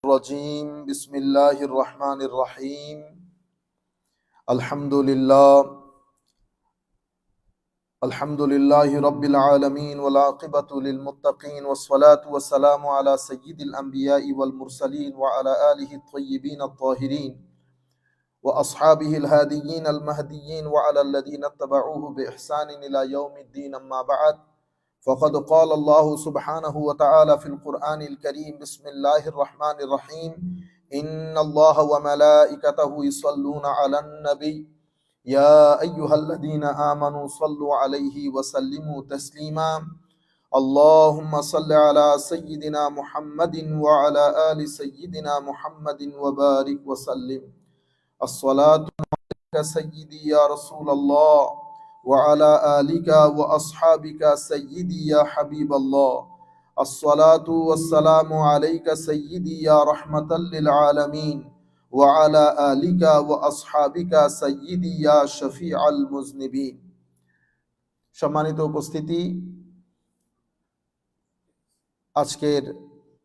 الرجيم بسم الله الرحمن الرحيم الحمد لله رب العالمين والعاقبة للمتقين والصلاة والسلام على سيد الأنبياء والمرسلين وعلى آله الطيبين الطاهرين وأصحابه الهاديين المهديين وعلى الذين اتبعوه بإحسان إلى يوم الدين. أما بعد، فقد قال الله سبحانه وتعالى في القرآن الكريم: بسم الله الرحمن الرحيم إن الله وملائكته يصلون على النبي يا أيها الذين آمنوا صلوا عليه وسلموا تسليما اللهم صل على سيدنا محمد وعلى آل سيدنا محمد وبارك وسلم. الصلاة عليك سيدي يا رسول الله وعلى آلك وأصحابك سيدي يا حبيب الله. الصلاة والسلام عليك سيدي يا رحمة للعالمين وعلى آلك وأصحابك سيدي يا شفيع المذنبين. সম্মানিত উপস্থিতি, আজকের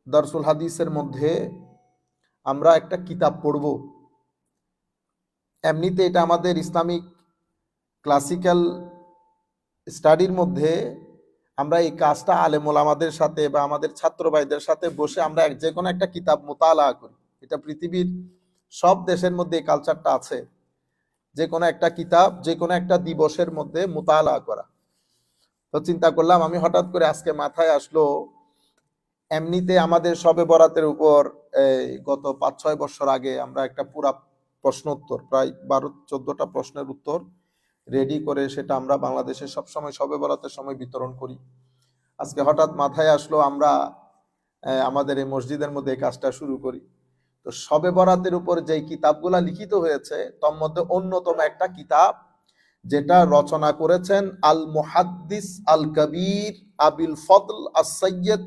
দারসুল হাদিসের মধ্যে আমরা একটা কিতাব পড়ব। এমনিতে এটা আমাদের ইসলামিক ক্লাসিক্যাল স্টাডির মধ্যে আমরা এই কাজটা আলেম ওলামাদের সাথে বা আমাদের ছাত্র ভাইদের সাথে বসে আমরা যে কোনো একটা কিতাব মুতালা করি। এটা পৃথিবীর সব দেশের মধ্যে এই কালচারটা আছে, যে কোনো একটা কিতাব যে কোনো একটা দিবসের মধ্যে মুতালা করা। তো চিন্তা করলাম, আমি হঠাৎ করে আজকে মাথায় আসলো, এমনিতে আমাদের শবে বরাতের উপর গত 5-6 বছর আগে আমরা একটা পুরা প্রশ্ন উত্তর, প্রায় 12-14টা প্রশ্নের উত্তর রেডি করে সেটা আমরা বাংলাদেশে সবসময় শবে বরাতের সময় বিতরণ করি। আজকে হঠাৎ মাথায় আসলো আমরা আমাদের এই মসজিদের মধ্যে এই কাজটা শুরু করি। তো শবে বরাতের উপর যেই কিতাবগুলা লিখিত হয়েছে তার মধ্যে অন্যতম একটা কিতাব যেটা রচনা করেছেন আল মুহাদ্দিস আল কবির আবিল ফদল as-সাইয়্যিদ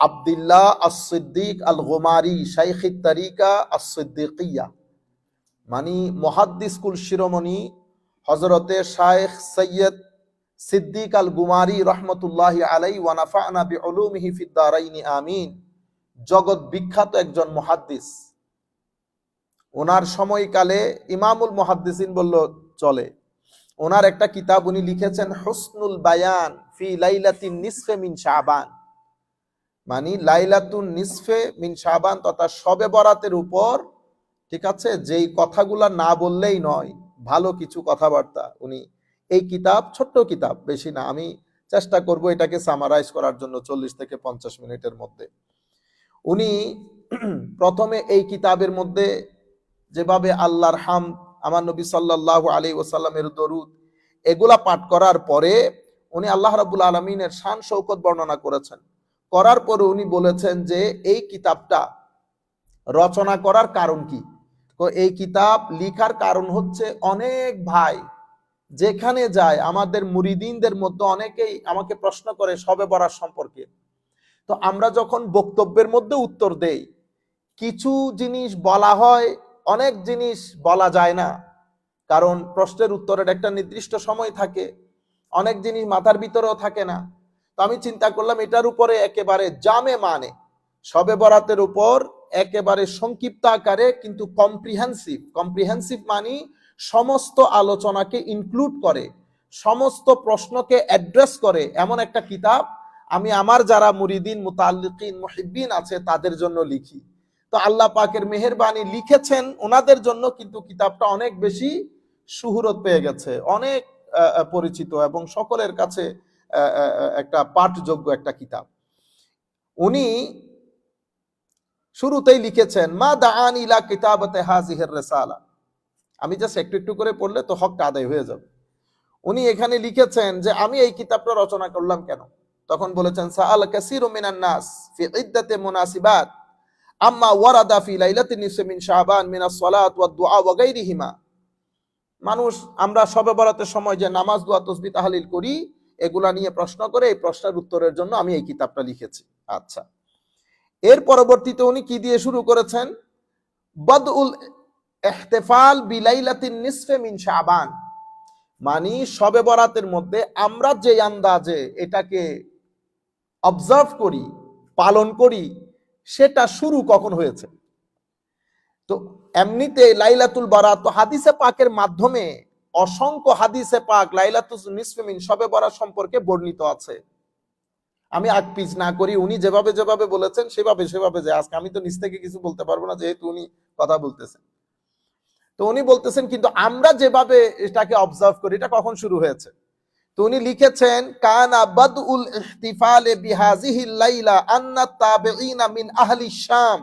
আব্দুল্লাহ as-সিদ্দিক আল গুমারি শাইখুত তরিকা as-সিদ্দিকিয়া, মানে মুহাদ্দিস কুল শিরোমণি হযরতে শাইখ সৈয়দ সিদ্দিক আল গুমারি রহমতুল্লাহি আলাইহি ওয়া নাফা'না বিউলুমিহি ফিদ দারাইনি আমিন। জগৎ বিখ্যাত একজন মুহাদ্দিস। ওনার সময়কালে ইমামুল মুহাদ্দিসিন বলল চলে। ওনার একটা কিতাব উনি লিখেছেন হুসনুল বায়ান ফি লাইলাতিন নিসফে মিন শাবান, মানে লাইলাতুন নিসফে মিন শাবান তথা শবে বরাতের উপর, ঠিক আছে, যেই কথাগুলা না বললেই নয়, ভালো কিছু কথাবার্তা। উনি এই কিতাব, ছোট্ট কিতাব, বেশি না, আমি চেষ্টা করব এটাকে সামারাইজ করার জন্য 40 থেকে 50 মিনিটের মধ্যে। উনি প্রথমে এই কিতাবের মধ্যে যেভাবে আল্লাহর হামদ, আমার নবী সাল্লাল্লাহু আলাইহি ওয়াসাল্লামের দরুদ, এগুলা পাঠ করার পরে উনি আল্লাহ রাব্বুল আলামিনের শান শৌকত বর্ণনা করেছেন। করার পরে উনি বলেছেন যে এই কিতাবটা রচনা করার কারণ কি। তো এই কিতাব লিখার কারণ হচ্ছে, অনেক ভাই যেখানে যায়, আমাদের মুরিদিনদের মধ্যে অনেকেই আমাকে প্রশ্ন করে শবে বরাত সম্পর্কে। তো আমরা যখন বক্তব্যের মধ্যে উত্তর দেই, কিছু জিনিস বলা হয়, অনেক জিনিস বলা যায় না, কারণ প্রশ্নের উত্তরের একটা নির্দিষ্ট সময় থাকে, অনেক জিনিস মাথার ভিতরেও থাকে না। তো আমি চিন্তা করলাম এটার উপরে একেবারে জামে মানে শবে বরাতের উপর একেবারে সংক্ষিপ্ত আকারে কিন্তু কম্প্রিহেন্সিভ মানে সমস্ত আলোচনাকে ইনক্লুড করে, সমস্ত প্রশ্নকে অ্যাড্রেস করে এমন একটা কিতাব আমি আমার যারা মুরিদিন মুতাল্লিকিন মুহিব্বিন আছে তাদের জন্য লিখি। তো আল্লাহ পাকের মেহেরবানি লিখেছেন ওনাদের জন্য, কিন্তু কিতাবটা অনেক বেশি সুহুরত পেয়ে গেছে, অনেক পরিচিত এবং সকলের কাছে একটা পাঠযোগ্য একটা কিতাব। উনি শুরুতেই লিখেছেন মা দাআনি ইলা কিতাবাতি হাযিহির রিসালা। আমি জাস্ট একটু করে পড়লে তো হকটা আদায় হয়ে যাবে। উনি এখানে লিখেছেন যে আমি এই কিতাবটা রচনা করলাম কেন। তখন বলেছেন সাআল কাসীরু মিনান নাস ফি ইদ্দাতি মুনাসিবাত আম্মা ওয়ারাদা ফি লাইলাতিন নিসফি মিন শাবান মিনাস সালাত ওয়াদ দুআ ওয়া গায়রিহিমা। মানুষ আমরা শবে বরাতের সময় যে নামাজ, দোয়া, তাসবিহ, তাহলিল করি, এগুলা নিয়ে প্রশ্ন করে, এই প্রশ্নের উত্তরের জন্য আমি এই কিতাবটা লিখেছি। আচ্ছা, এর পরবর্তীতে উনি কি দিয়ে শুরু করেছেন, বাদউল ইহতিফাল বিলাইলাতিন নিসফে মিন শাবান, মানে শবে বরাতের মধ্যে আমরা যে আন্দাজে এটাকে অবজার্ভ করি, পালন করি, সেটা শুরু কখন হয়েছে? তো এমনিতে লাইলাতুল বারাত তো হাদিসে পাকের মাধ্যমে অসংখ্য হাদিসে পাক লাইলাতুল নিসফে মিন শবে বরাত সম্পর্কে বর্ণিত আছে। আমি আগ পিছ না করি, উনি যেভাবে যেভাবে বলেছেন সেভাবে যে আজকে আমি তো নিজ থেকে কিছু বলতে পারবো না, যেহেতু উনি কথা বলতেছেন। তো উনি বলতেছেন কিন্তু আমরা যেভাবে এটাকে অবজার্ভ করি, এটা কখন শুরু হয়েছে। তো উনি লিখেছেন কানা বাদউল ইহতিফালে বিহাযিহিল লাইলা আন্না তাবিঈনা মিন আহলি শাম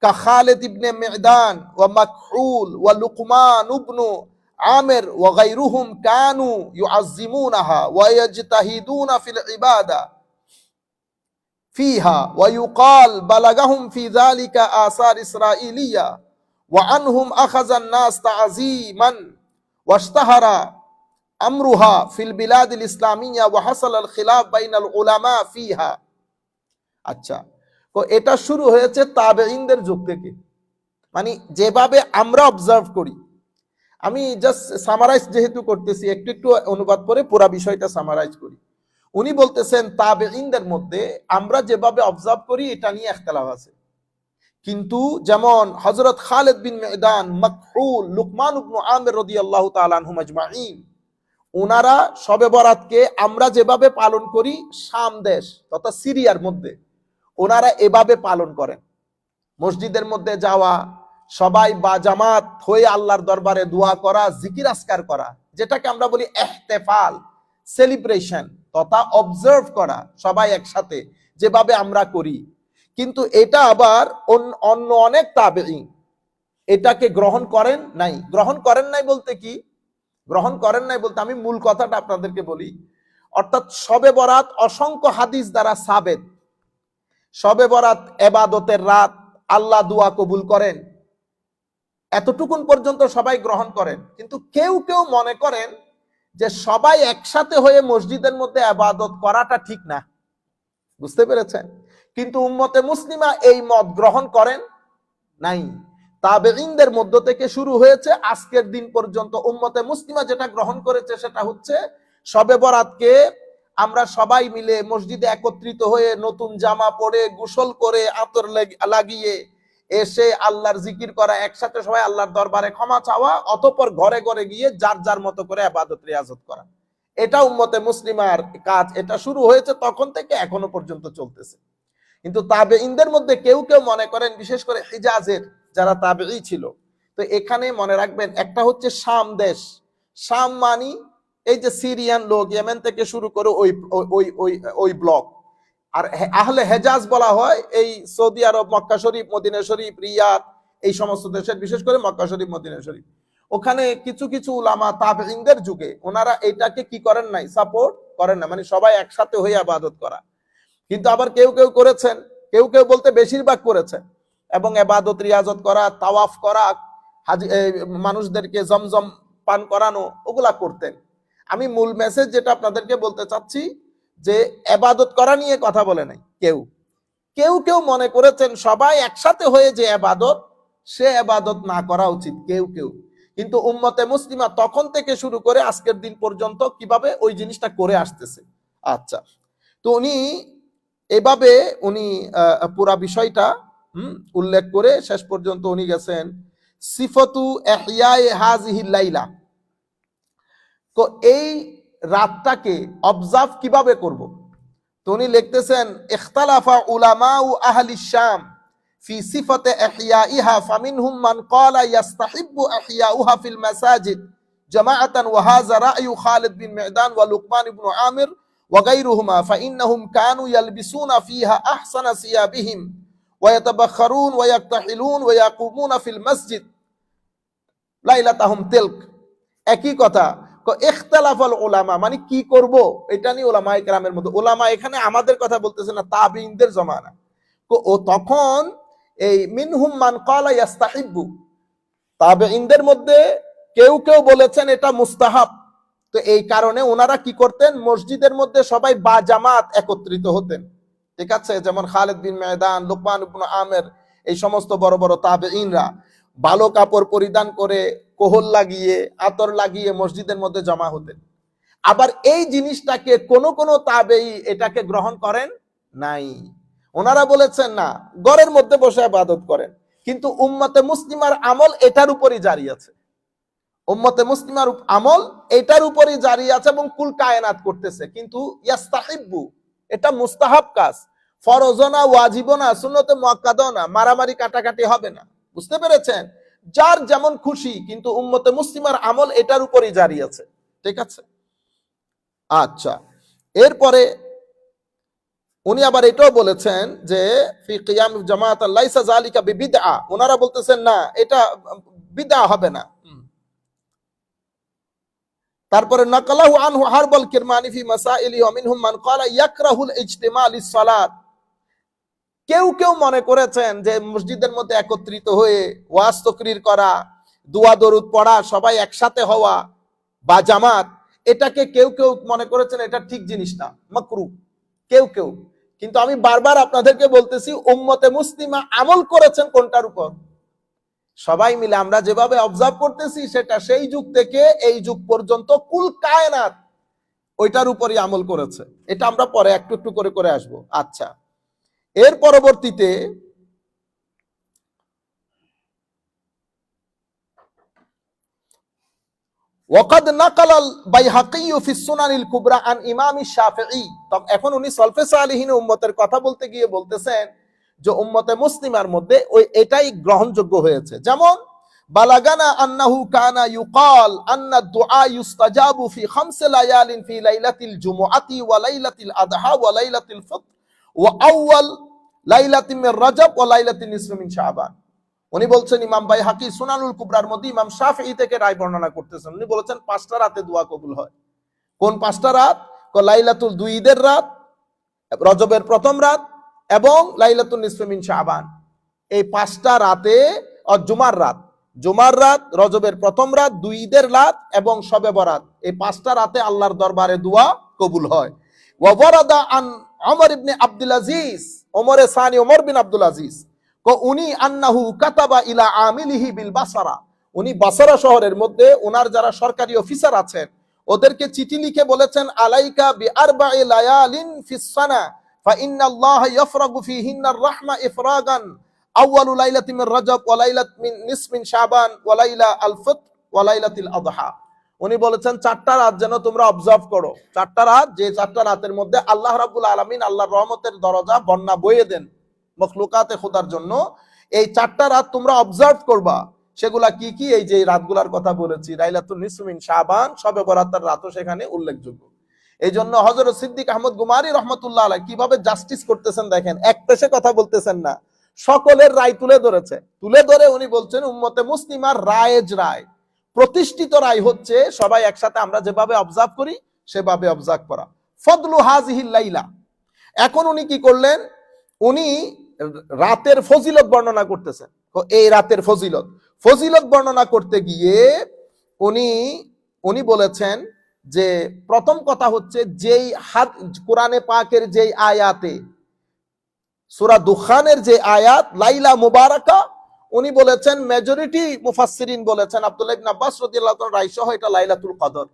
কা খালিদ ইবনে মি'দান ওয়া মাকহুল ওয়া লুকমান ইবনু আমির ওয়া গায়রুহুম কানু ইউআযযিমুনাহা ওয়া ইয়াজতাহিদুনা ফিল ইবাদা ফিহা ওয়া ইউকাল বালাগাহুম ফি যালিকা আসার ইসরাঈলিয়া ওয়া আনহুম আখাযা আন-নাস তা'যীমান ওয়াশতাহারা আমরুহা ফিল বিলাদিল ইসলামিয়া ওয়া হাসালাল খিলাফ বাইনাল উলামা ফিহা। আচ্ছা, তো এটা শুরু হয়েছে তাবেঈনদের যুগ থেকে, মানে যেভাবে আমরা অবজার্ভ করি। আমি জাস্ট সামারাইজ যেহেতু করতেছি, একটু একটু অনুবাদ করে পুরো বিষয়টা সামারাইজ করি। উনি বলতেছেন তাবেঈনদের মধ্যে আমরা যেভাবে অবজার্ভ করি এটা নিয়ে ইখতিলাফ আছে, কিন্তু যেমন হযরত খালিদ বিন মি'দান, মাকহুল, লুকমান ইবনে আমির রাদিয়াল্লাহু তাআলা আনহুম আজমাইন, ওনারা শবে বরাতকে আমরা যেভাবে পালন করি শাম দেশ তথা সিরিয়ার মধ্যে ওনারা এভাবে পালন করেন। মসজিদের মধ্যে যাওয়া, সবাই বা জামাত হয়ে আল্লাহর দরবারে দোয়া করা, জিকির আসকার করা, যেটাকে আমরা বলি ইহতিফাল, সেলিব্রেশন তথা অবজার্ভ করা সবাই একসাথে যেভাবে আমরা করি। কিন্তু এটা আবার অন্য অনেক তাবেঈন এটাকে গ্রহণ করেন নাই। গ্রহণ করেন নাই বলতে কি, গ্রহণ করেন নাই বলতে আমি মূল কথাটা আপনাদেরকে বলি। অর্থাৎ শবে বরাত অসংখ্য হাদিস দ্বারা সাবেত, শবে বরাত ইবাদতের রাত, আল্লাহ দোয়া কবুল করেন, এতটুকুন পর্যন্ত সবাই গ্রহণ করেন। কিন্তু কেউ কেউ মনে করেন যে সবাই একসাথে হয়ে মসজিদের মধ্যে ইবাদত করাটা ঠিক না। বুঝতে পেরেছেন? কিন্তু উম্মতে মুসলিমা এই মত গ্রহণ করেন নাই। তাবেঈনদের মধ্য থেকে শুরু হয়েছে আজকের দিন পর্যন্ত উম্মতে মুসলিমা যেটা গ্রহণ করেছে সেটা হচ্ছে শবে বরাতকে আমরা সবাই মিলে মসজিদে একত্রিত হয়ে নতুন জামা পরে গোসল করে আতর লাগিয়ে এসে আল্লাহর জিকির করা, একসাথে সবাই আল্লাহর দরবারে ক্ষমা চাওয়া, অতঃপর ঘরে ঘরে গিয়ে যার যার মতো করে ইবাদত রিয়াজত করা। এটা উম্মতে মুসলিমার কাজ। এটা শুরু হয়েছে তখন থেকে এখনো পর্যন্ত চলতেছে। কিন্তু তাবেঈনদের মধ্যে কেউ কেউ মনে করেন, বিশেষ করে হিজাজের যারা তাবেঈ ছিল, তো এখানে মনে রাখবেন একটা হচ্ছে শাম দেশ, শাম মানি এই যে সিরিয়ান লোক, ইয়েমেন থেকে শুরু করে ওই ওই ওই ওই ব্লক। আর আহলে হেজাজ বলা হয় এই সৌদি আরব, মক্কা শরীফ, মদিনা শরীফ, রিয়াদ, এই সমস্ত দেশের, বিশেষ করে মক্কা শরীফ, মদিনা শরীফ। ওখানে কিছু কিছু উলামা তাবেঈনদের যুগে ওনারা এটাকে কি করেন নাই, সাপোর্ট করেন না, মানে সবাই একসাথে হয়ে ইবাদত করা। কিন্তু আবার কেউ কেউ করেছেন, কেউ কেউ বলতে বেশিরভাগ করেছেন, এবং ইবাদত রিয়াজত করা, তাওয়াফ করা, মানুষদেরকে জমজম পান করানো, ওগুলা করতেন। আমি মূল মেসেজ যেটা আপনাদেরকে বলতে চাচ্ছি যে ইবাদত করা নিয়ে কথা বলে নাই কেউ। কেউ কেউ মনে করেছেন সবাই একসাথে হয়ে যে ইবাদত, সে ইবাদত না করা উচিত কেউ কেউ। কিন্তু উম্মতে মুসলিমা তখন থেকে শুরু করে আজকের দিন পর্যন্ত কিভাবে ওই জিনিসটা করে আসতেছে। আচ্ছা, তো উনি এভাবে উনি পুরা বিষয়টা উল্লেখ করে শেষ পর্যন্ত উনি গেছেন সিফাতু ইহইয়ায়ে হাযিহিল লাইলা। তো এই রাতটাকে অবজার্ভ কিভাবে করব, তো উনি লিখতেছেন ইখতালাফা উলামাউ আহলি শাম ফি সিফাতে ইহইয়াইহা ফামিনহুম মান ক্বালা ইস্তাহিব্বু ইহইয়াউহা ফিল মাসাজিদ জামাআতান ওয়া হাযা রা'য়ু খালিদ বিন মি'দান ওয়া লুকমান ইবনে আমির وغيرهما فإنهم كانوا يلبسون فيها أحسن ثيابهم ويتبخرون ويكتحلون ويقومون في المسجد লাইলাতাহুম তিলক। একই কথা, ইখতিলাফাল উলামা মানে কি করব এটা নিয়ে উলামায়ে কেরামের মধ্যে, উলামা এখানে আমাদের কথা বলতেছে না, তাবেঈনদের জমানা। ও তখন এই মিনহুম মান ক্বালা ইস্তাহিব্বু, তাবেঈনদের মধ্যে কেউ কেউ বলেছেন এটা মুস্তাহাব। তো এই কারণে ওনারা কি করতেন, মসজিদের মধ্যে সবাই বা জামাত একত্রিত হতেন। ঠিক আছে, যেমন খালিদ বিন মি'দান, লুকমান ইবনে আমির, এই সমস্ত বড় বড় তাবেঈনরা ভালো কাপড় পরিধান করে, কোহল লাগিয়ে, আতর লাগিয়ে মসজিদের মধ্যে জমা হতেন। আবার এই জিনিসটাকে কোন কোন তাবেঈ এটাকে গ্রহণ করেন নাই। ওনারা বলেছেন না, ঘরের মধ্যে বসে ইবাদত করেন, কিন্তু উম্মতে মুসলিমার আমল এটার উপরই জারি আছে। উম্মতে মুসলিমার আমল এটার উপরই জারি আছে এবং কুল কায়নাত করতেছে। কিন্তু ইয়াস্তাহিব্বু, এটা মুস্তাহাব কাজ, ফরজও না, ওয়াজিবও না, সুন্নতে মুআক্কাদাও না, মারামারি কাটাকাটি হবে না। বুঝতে পেরেছেন? যার যেমন খুশি, কিন্তু উম্মতে মুসলিমার আমল এটার উপরই জারি আছে। ঠিক আছে? আচ্ছা, এরপরে উনি আবার এটাও বলেছেন যে ফি কিয়াম জামাত লাইসা যালিকা বিবিদআ, ওনারা বলতেছেন না, এটা বিদআ হবে না। তারপরে নাকালাহু আনহু হারবাল কিরমানি ফি মাসাইলি ওয়া মিনহুম মান ক্বালা ইয়াকরাহুল ইজতিমা লিস-সালাত। কেউ কেউ মনে করেছেন যে মসজিদের মধ্যে একত্রিত হয়ে ওয়াজ তাকরীর করা, দোয়া দরুদ পড়া, সবাই একসাথে হওয়া বা জামাত, এটাকে কেউ কেউ মনে করেছেন এটা ঠিক জিনিস না, মাকরুহ কেউ কেউ। কিন্তু আমি বারবার আপনাদেরকে বলতেছি, উম্মতে মুসলিমা আমল করেছেন কোনটার উপর? সবাই মিলে আমরা যেভাবে অবজার্ভ করতেছি, সেটা সেই যুগ থেকে এই যুগ পর্যন্ত কুল কায়নাত ওইটার উপরই আমল করেছে। এটা আমরা পরে একটু একটু করে করে আসবো। আচ্ছা, এর পরবর্তীতে ওয়াকাদ নাকালাল বাইহাকি ফি সুনানিল কুবরা আন ইমাম শাফিঈ। তখন এখন উনি সলফে সালিহিন উম্মতের কথা বলতে গিয়ে বলতেছেন যে উম্মতে মুসলিমার মধ্যে ওই এটাই গ্রহণযোগ্য হয়েছে। যেমন বালাগানা আন্নাহু কানা ইউকাল আন্না দুআ ইউস্তাজাবু ফি খামসি লায়ালিন ফি লাইলাতিল জুমআতি ওয়া লাইলাতিল আদহা ওয়া লাইলাতিল ফিত্র ওয়া আউয়াল লাইলাতিন মির রাজব ওয়া লাইলাতিন নিসফি মিন শাবান। উনি বলছেন, ইমাম বাইহাকি সুনানুল কুবরার মধ্যে ইমাম শাফিঈ থেকে রায় বর্ণনা করতেছেন। উনি বলেছেন 5টা রাতে দোয়া কবুল হয়। কোন 5টা রাত? লাইলাতুল 2 ঈদের রাত, রজবের প্রথম রাত এবং লাইলাতুল নিসফি মিন শাবান। এই 5টা রাতে, জুমার রাত, রজবের প্রথম রাত, 2 ঈদের রাত এবং শবে বরাত, এই 5টা রাতে আল্লাহর দরবারে দোয়া কবুল হয়। ওয়া ওয়ারাদা আন ওমর ইবনে আব্দুল আজিজ, ওমরে সানি ওমর বিন আব্দুল আজিজ, উনি আন্নাহু কাতাবা ইলা আমিলিহি বিল বাসরা, উনি বাসরা শহরের মধ্যে ওনার যারা সরকারি অফিসার আছেন ওদেরকে চিঠি লিখে বলেছেন, আলাইকা বিআরবা'i লায়ালিন ফিস সানা ফা ইন্নাল্লাহা ইয়াফরাগু ফিহিন্নার রাহমা ইফরাগান আউয়ালু লাইলাতিন মির রাজব ওয়া লাইলাতুন মিন নিসফিন শাবান ওয়া লাইলা আল ফিত্র ওয়া লাইলাতিল আদহা। উনি বলেছেন 4টা রাত যেন তোমরা অবজার্ভ করো, 4টা রাত, যে 4টা রাতের মধ্যে আল্লাহ রাব্বুল আলামিন আল্লাহর রহমতের দরজা বন্যা বইয়ে দেন মখলুকাতে খোদার জন্য। এই 4টা রাত তোমরা অবজার্ভ করবা। সেগুলা কি কি? এই যে রাতগুলার কথা বলেছি, লাইলাতুল নিসফি মিন শাবান, শবে বরাতের রাতও সেখানে উল্লেখযোগ্য। এই জন্য হযরত সিদ্দিক আহমদ গুমারি রহমতুল্লাহ আলাইহি কিভাবে জাস্টিস করতেছেন দেখেন, এক পেশে কথা বলতেছেন না, সকলের রায় তুলে ধরেছে। তুলে ধরে উনি বলছেন উম্মতে মুসলিমার রায়েজ রায়, প্রতিষ্ঠিত রায় হচ্ছে সবাই একসাথে আমরা যেভাবে অবজার্ভ করি সেভাবে অবজার্ভ করা। ফদলু হাযিহিল লাইলা। এখন উনি কি করলেন? উনি রাতের ফজিলত বর্ণনা করতেছেন। এই রাতের ফজিলত বর্ণনা করতে গিয়ে উনি বলেছেন যে প্রথম কথা হচ্ছে, যেই কোরআনে পাকের যেই আয়াতে, সূরা দুখানের যে আয়াত লাইলা মুবারাকা, উনি বলেছেন, মেজরিটি মুফাসসিরিন বলেছেন, আব্দুল্লাহ ইবনে আব্বাস রাদিয়াল্লাহু তাআলা রায় সহ, এটা লাইলাতুল কদর।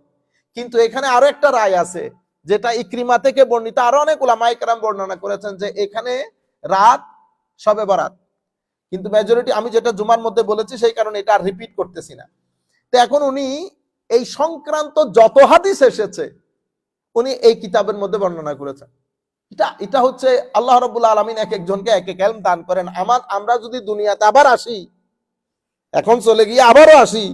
কিন্তু এখানে আরো একটা রায় আছে যেটা ইকরিমা থেকে বর্ণিত, আরো অনেক উলামায়ে কেরাম বর্ণনা করেছেন যে এখানে রাত শবে বরাত। কিন্তু মেজরিটি, আমি যেটা জুমার মধ্যে বলেছি সেই কারণে এটা আর রিপিট করতেছি না। তো এখন উনি এই সংক্রান্ত যত হাদিস এসেছে উনি এই কিতাবের মধ্যে বর্ণনা করেছেন। এটা হচ্ছে আল্লাহ রাব্বুল আলামিন এক একজনকে এক এক ইলম দান করেন। আমরা যদি দুনিয়াতে আবার আসি, এখন চলে গিয়ে আবারও আসি,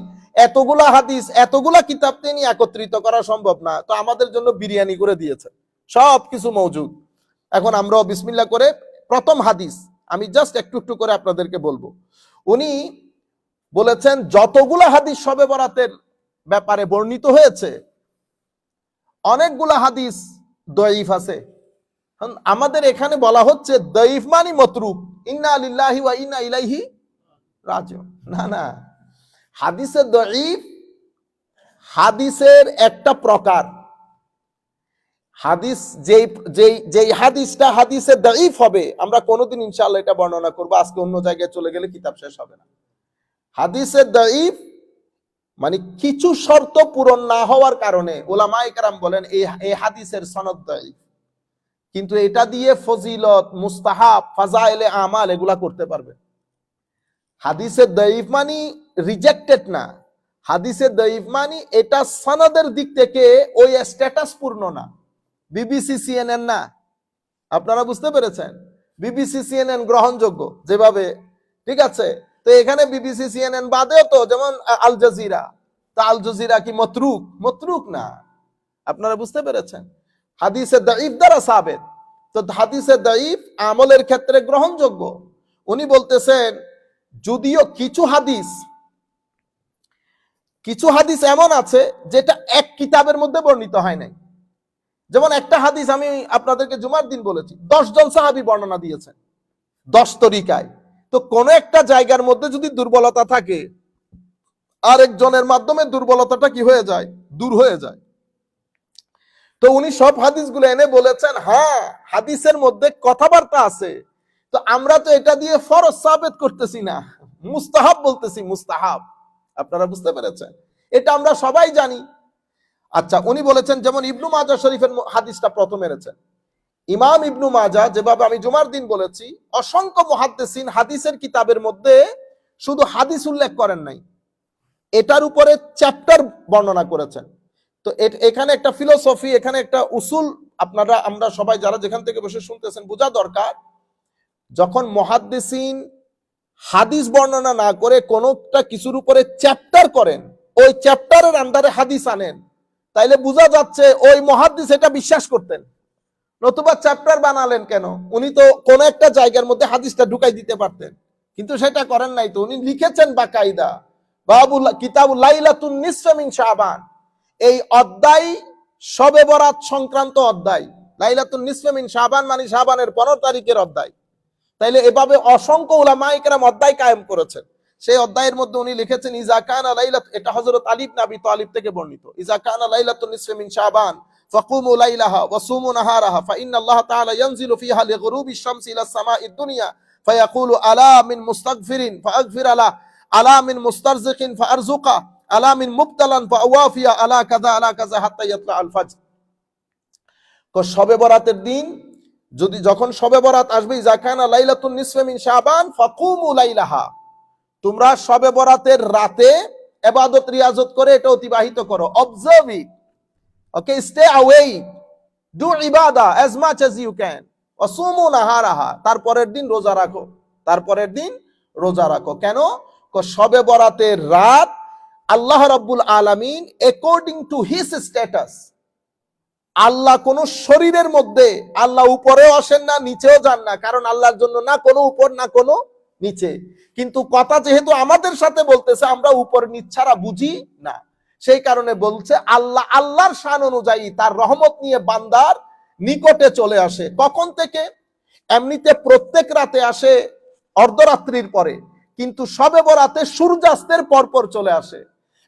এতগুলা হাদিস, এতগুলা কিতাব তিনি একত্রিত করা সম্ভব না। তো আমাদের জন্য বিরিয়ানি করে দিয়েছে, সবকিছু মওজুদ। এখন আমরাও বিসমিল্লাহ করে প্রথম হাদিস আমি জাস্ট একটু একটু করে আপনাদেরকে বলবো। উনি বলেছেন যতগুলা হাদিস শবে বরাতের ব্যাপারে বর্ণিত হয়েছে, অনেকগুলা হাদিস দঈফ আছে। আমাদের এখানে বলা হচ্ছে দঈফ মানে মতরুক, ইন্না লিল্লাহি ওয়া ইন্না ইলাইহি রাজিউন। না, হাদিসে দঈফ হাদিসের একটা প্রকার। হাদিস যেই হাদিসটা হাদিসে দঈফ হবে, আমরা কোনোদিন ইনশাআল্লাহ এটা বর্ণনা করবো, আজকে অন্য জায়গায় চলে গেলে কিতাব শেষ হবে না। হাদিসে দঈফ মানে কিছু শর্ত পূরণ না হওয়ার কারণে উলামায়ে কেরাম বলেন এই হাদিসের সনদ দঈফ। কিন্তু এটা দিয়ে ফজিলত, মুস্তাহাব, ফাজাইলে আমাল এগুলা করতে পারবে। হাদিসে দাইফ মানি রিজেক্টেড না, হাদিসে দাইফ মানি এটা সনদের দিক থেকে ওই স্ট্যাটাস পূর্ণ না, বিবিসি সিএনএন না। আপনারা বুঝতে পেরেছেন? বিবিসি সিএনএন গ্রহণযোগ্য যেভাবে, ঠিক আছে? তো এখানে বিবিসি সিএনএন বাদেও তো যেমন আল জাজিরা, তা আল জাজিরা কি মতরুক? মতরুক না। আপনারা বুঝতে পেরেছেন? হাদিসে দাইফ দ্বারা সাবেত। তো হাদিসে দাইফ আমলের ক্ষেত্রে গ্রহণযোগ্য। উনি বলতেছেন যদিও কিছু হাদিস এমন আছে যেটা এক কিতাবের মধ্যে বর্ণিত হয় নাই। যেমন একটা হাদিস আমি আপনাদেরকে জুমার দিন বলেছি, 10 জন সাহাবী বর্ণনা দিয়েছেন 10 তরিকায়। তো কোন একটা জায়গার মধ্যে যদি দুর্বলতা থাকে, আরেকজনের মাধ্যমে দুর্বলতাটা কি হয়ে যায়? দূর হয়ে যায়। তো উনি সব হাদিসগুলো এনে বলেছেন হ্যাঁ হাদিসের মধ্যে কথাবার্তা আছে, তো আমরা তো এটা দিয়ে ফরজ সাবেত করতেছি না, মুস্তাহাব বলতেছি, মুস্তাহাব। আপনারা বুঝতে পেরেছেন? এটা আমরা সবাই জানি। আচ্ছা, উনি বলেছেন যেমন ইবনু মাজাহ শরীফের হাদিসটা প্রথম এনেছেন। ইমাম ইবনু মাজাহ, যেভাবে আমি জুমার দিন বলেছি, অসংখ্য মুহাদ্দিসিন হাদিসের কিতাবের মধ্যে শুধু হাদিস উল্লেখ করেন নাই, এটার উপরে চ্যাপ্টার বর্ণনা করেছেন। তো এখানে একটা ফিলোসফি, এখানে একটা উসুল আমরা সবাই যারা যেখান থেকে বসে শুনতেছেন বোঝা দরকার। যখন মুহাদ্দিসিন হাদিস বর্ণনা না করে কোনটা কিছুর উপরে চ্যাপ্টার করেন, ওই চ্যাপ্টারের আন্ডারে হাদিস আনেন, তাইলে বোঝা যাচ্ছে ওই মুহাদ্দিস এটা বিশ্বাস করতেন। নতুবা চ্যাপ্টার বানালেন কেন? উনি তো কোন একটা জায়গার মধ্যে হাদিসটা ঢুকাই দিতে পারতেন, কিন্তু সেটা করেন নাই। তো উনি লিখেছেন বাকায়দা বাবুল কিতাবুল লাইলাতুন নিসফি মিন শাবান, এই অধ্যায় শবে বরাত সংক্রান্ত অধ্যায়। লাইলাতুন নিসফি মিন শাবান মানে শাবানের 15 তারিখের অধ্যায়। তাইলে এভাবে অসংখ্য উলামায়ে কেরাম অধ্যায় কায়েম করেছেন। সেই অধ্যায়ের মধ্যে উনি লিখেছেন ইজা কানা লাইলাত, এটা হযরত আলী ইবনে আবি তালিব থেকে বর্ণিত, ইজা কানা লাইলাতুন নিসফি মিন শাবান ফাকুমু লাইলাহা ওয়া সুমু নাহারাহা ফাইন্নাল্লাহ তাআলা ইয়ানজিলু ফিহা লিগুরুবিশ শামসি ইলা সামাঈদ দুনিয়া ফায়াকুলু আলা মিন মুস্তাগফিরিন ফাআগফির আলা, আলা মিন মুস্তারজিকিন ফাআরযুকা, আলা মিন মুবতালান ফাআওয়াফিয়া, আলা কাযা আলা কাযা হাত্তা ইয়াতলা আল ফাজর। তো শবে বরাতের দিন যখন শবে বরাত আসবে, ইজা কানা লাইলাতুন নিসফি মিন শাবান ফাকুমু লাইলাহা, তোমরা শবে বরাতের রাতে ইবাদত রিয়াজত করে এটা অতিবাহিত করো, observe it, okay, stay awake, do ইবাদা as much as you can, ওয়াসুমু নাহারাহা, তারপরের দিন রোজা রাখো, তারপরের দিন রোজা রাখো। কেন? শবে বরাতের রাত আল্লাহ রাব্বুল আলামিন অ্যাকর্ডিং টু হিজ স্ট্যাটাস, আল্লাহ কোন শরীরের মধ্যে, আল্লাহ উপরেও আসেন না নিচেও যান না, কারণ আল্লাহর জন্য না কোনো উপর না কোনো নিচে। কিন্তু কথা যেহেতু আমাদের সাথে বলতেছে, আমরা উপর নিচ ছাড়া বুঝি না, সেই কারণে বলছে আল্লাহ আল্লাহর শান অনুযায়ী তার রহমত নিয়ে বান্দার নিকটে চলে আসে। কখন থেকে? এমনিতে প্রত্যেক রাতে আসে অর্ধরাত্রির পরে, কিন্তু শবে বরাতে সূর্যাস্তের পরপর চলে আসে।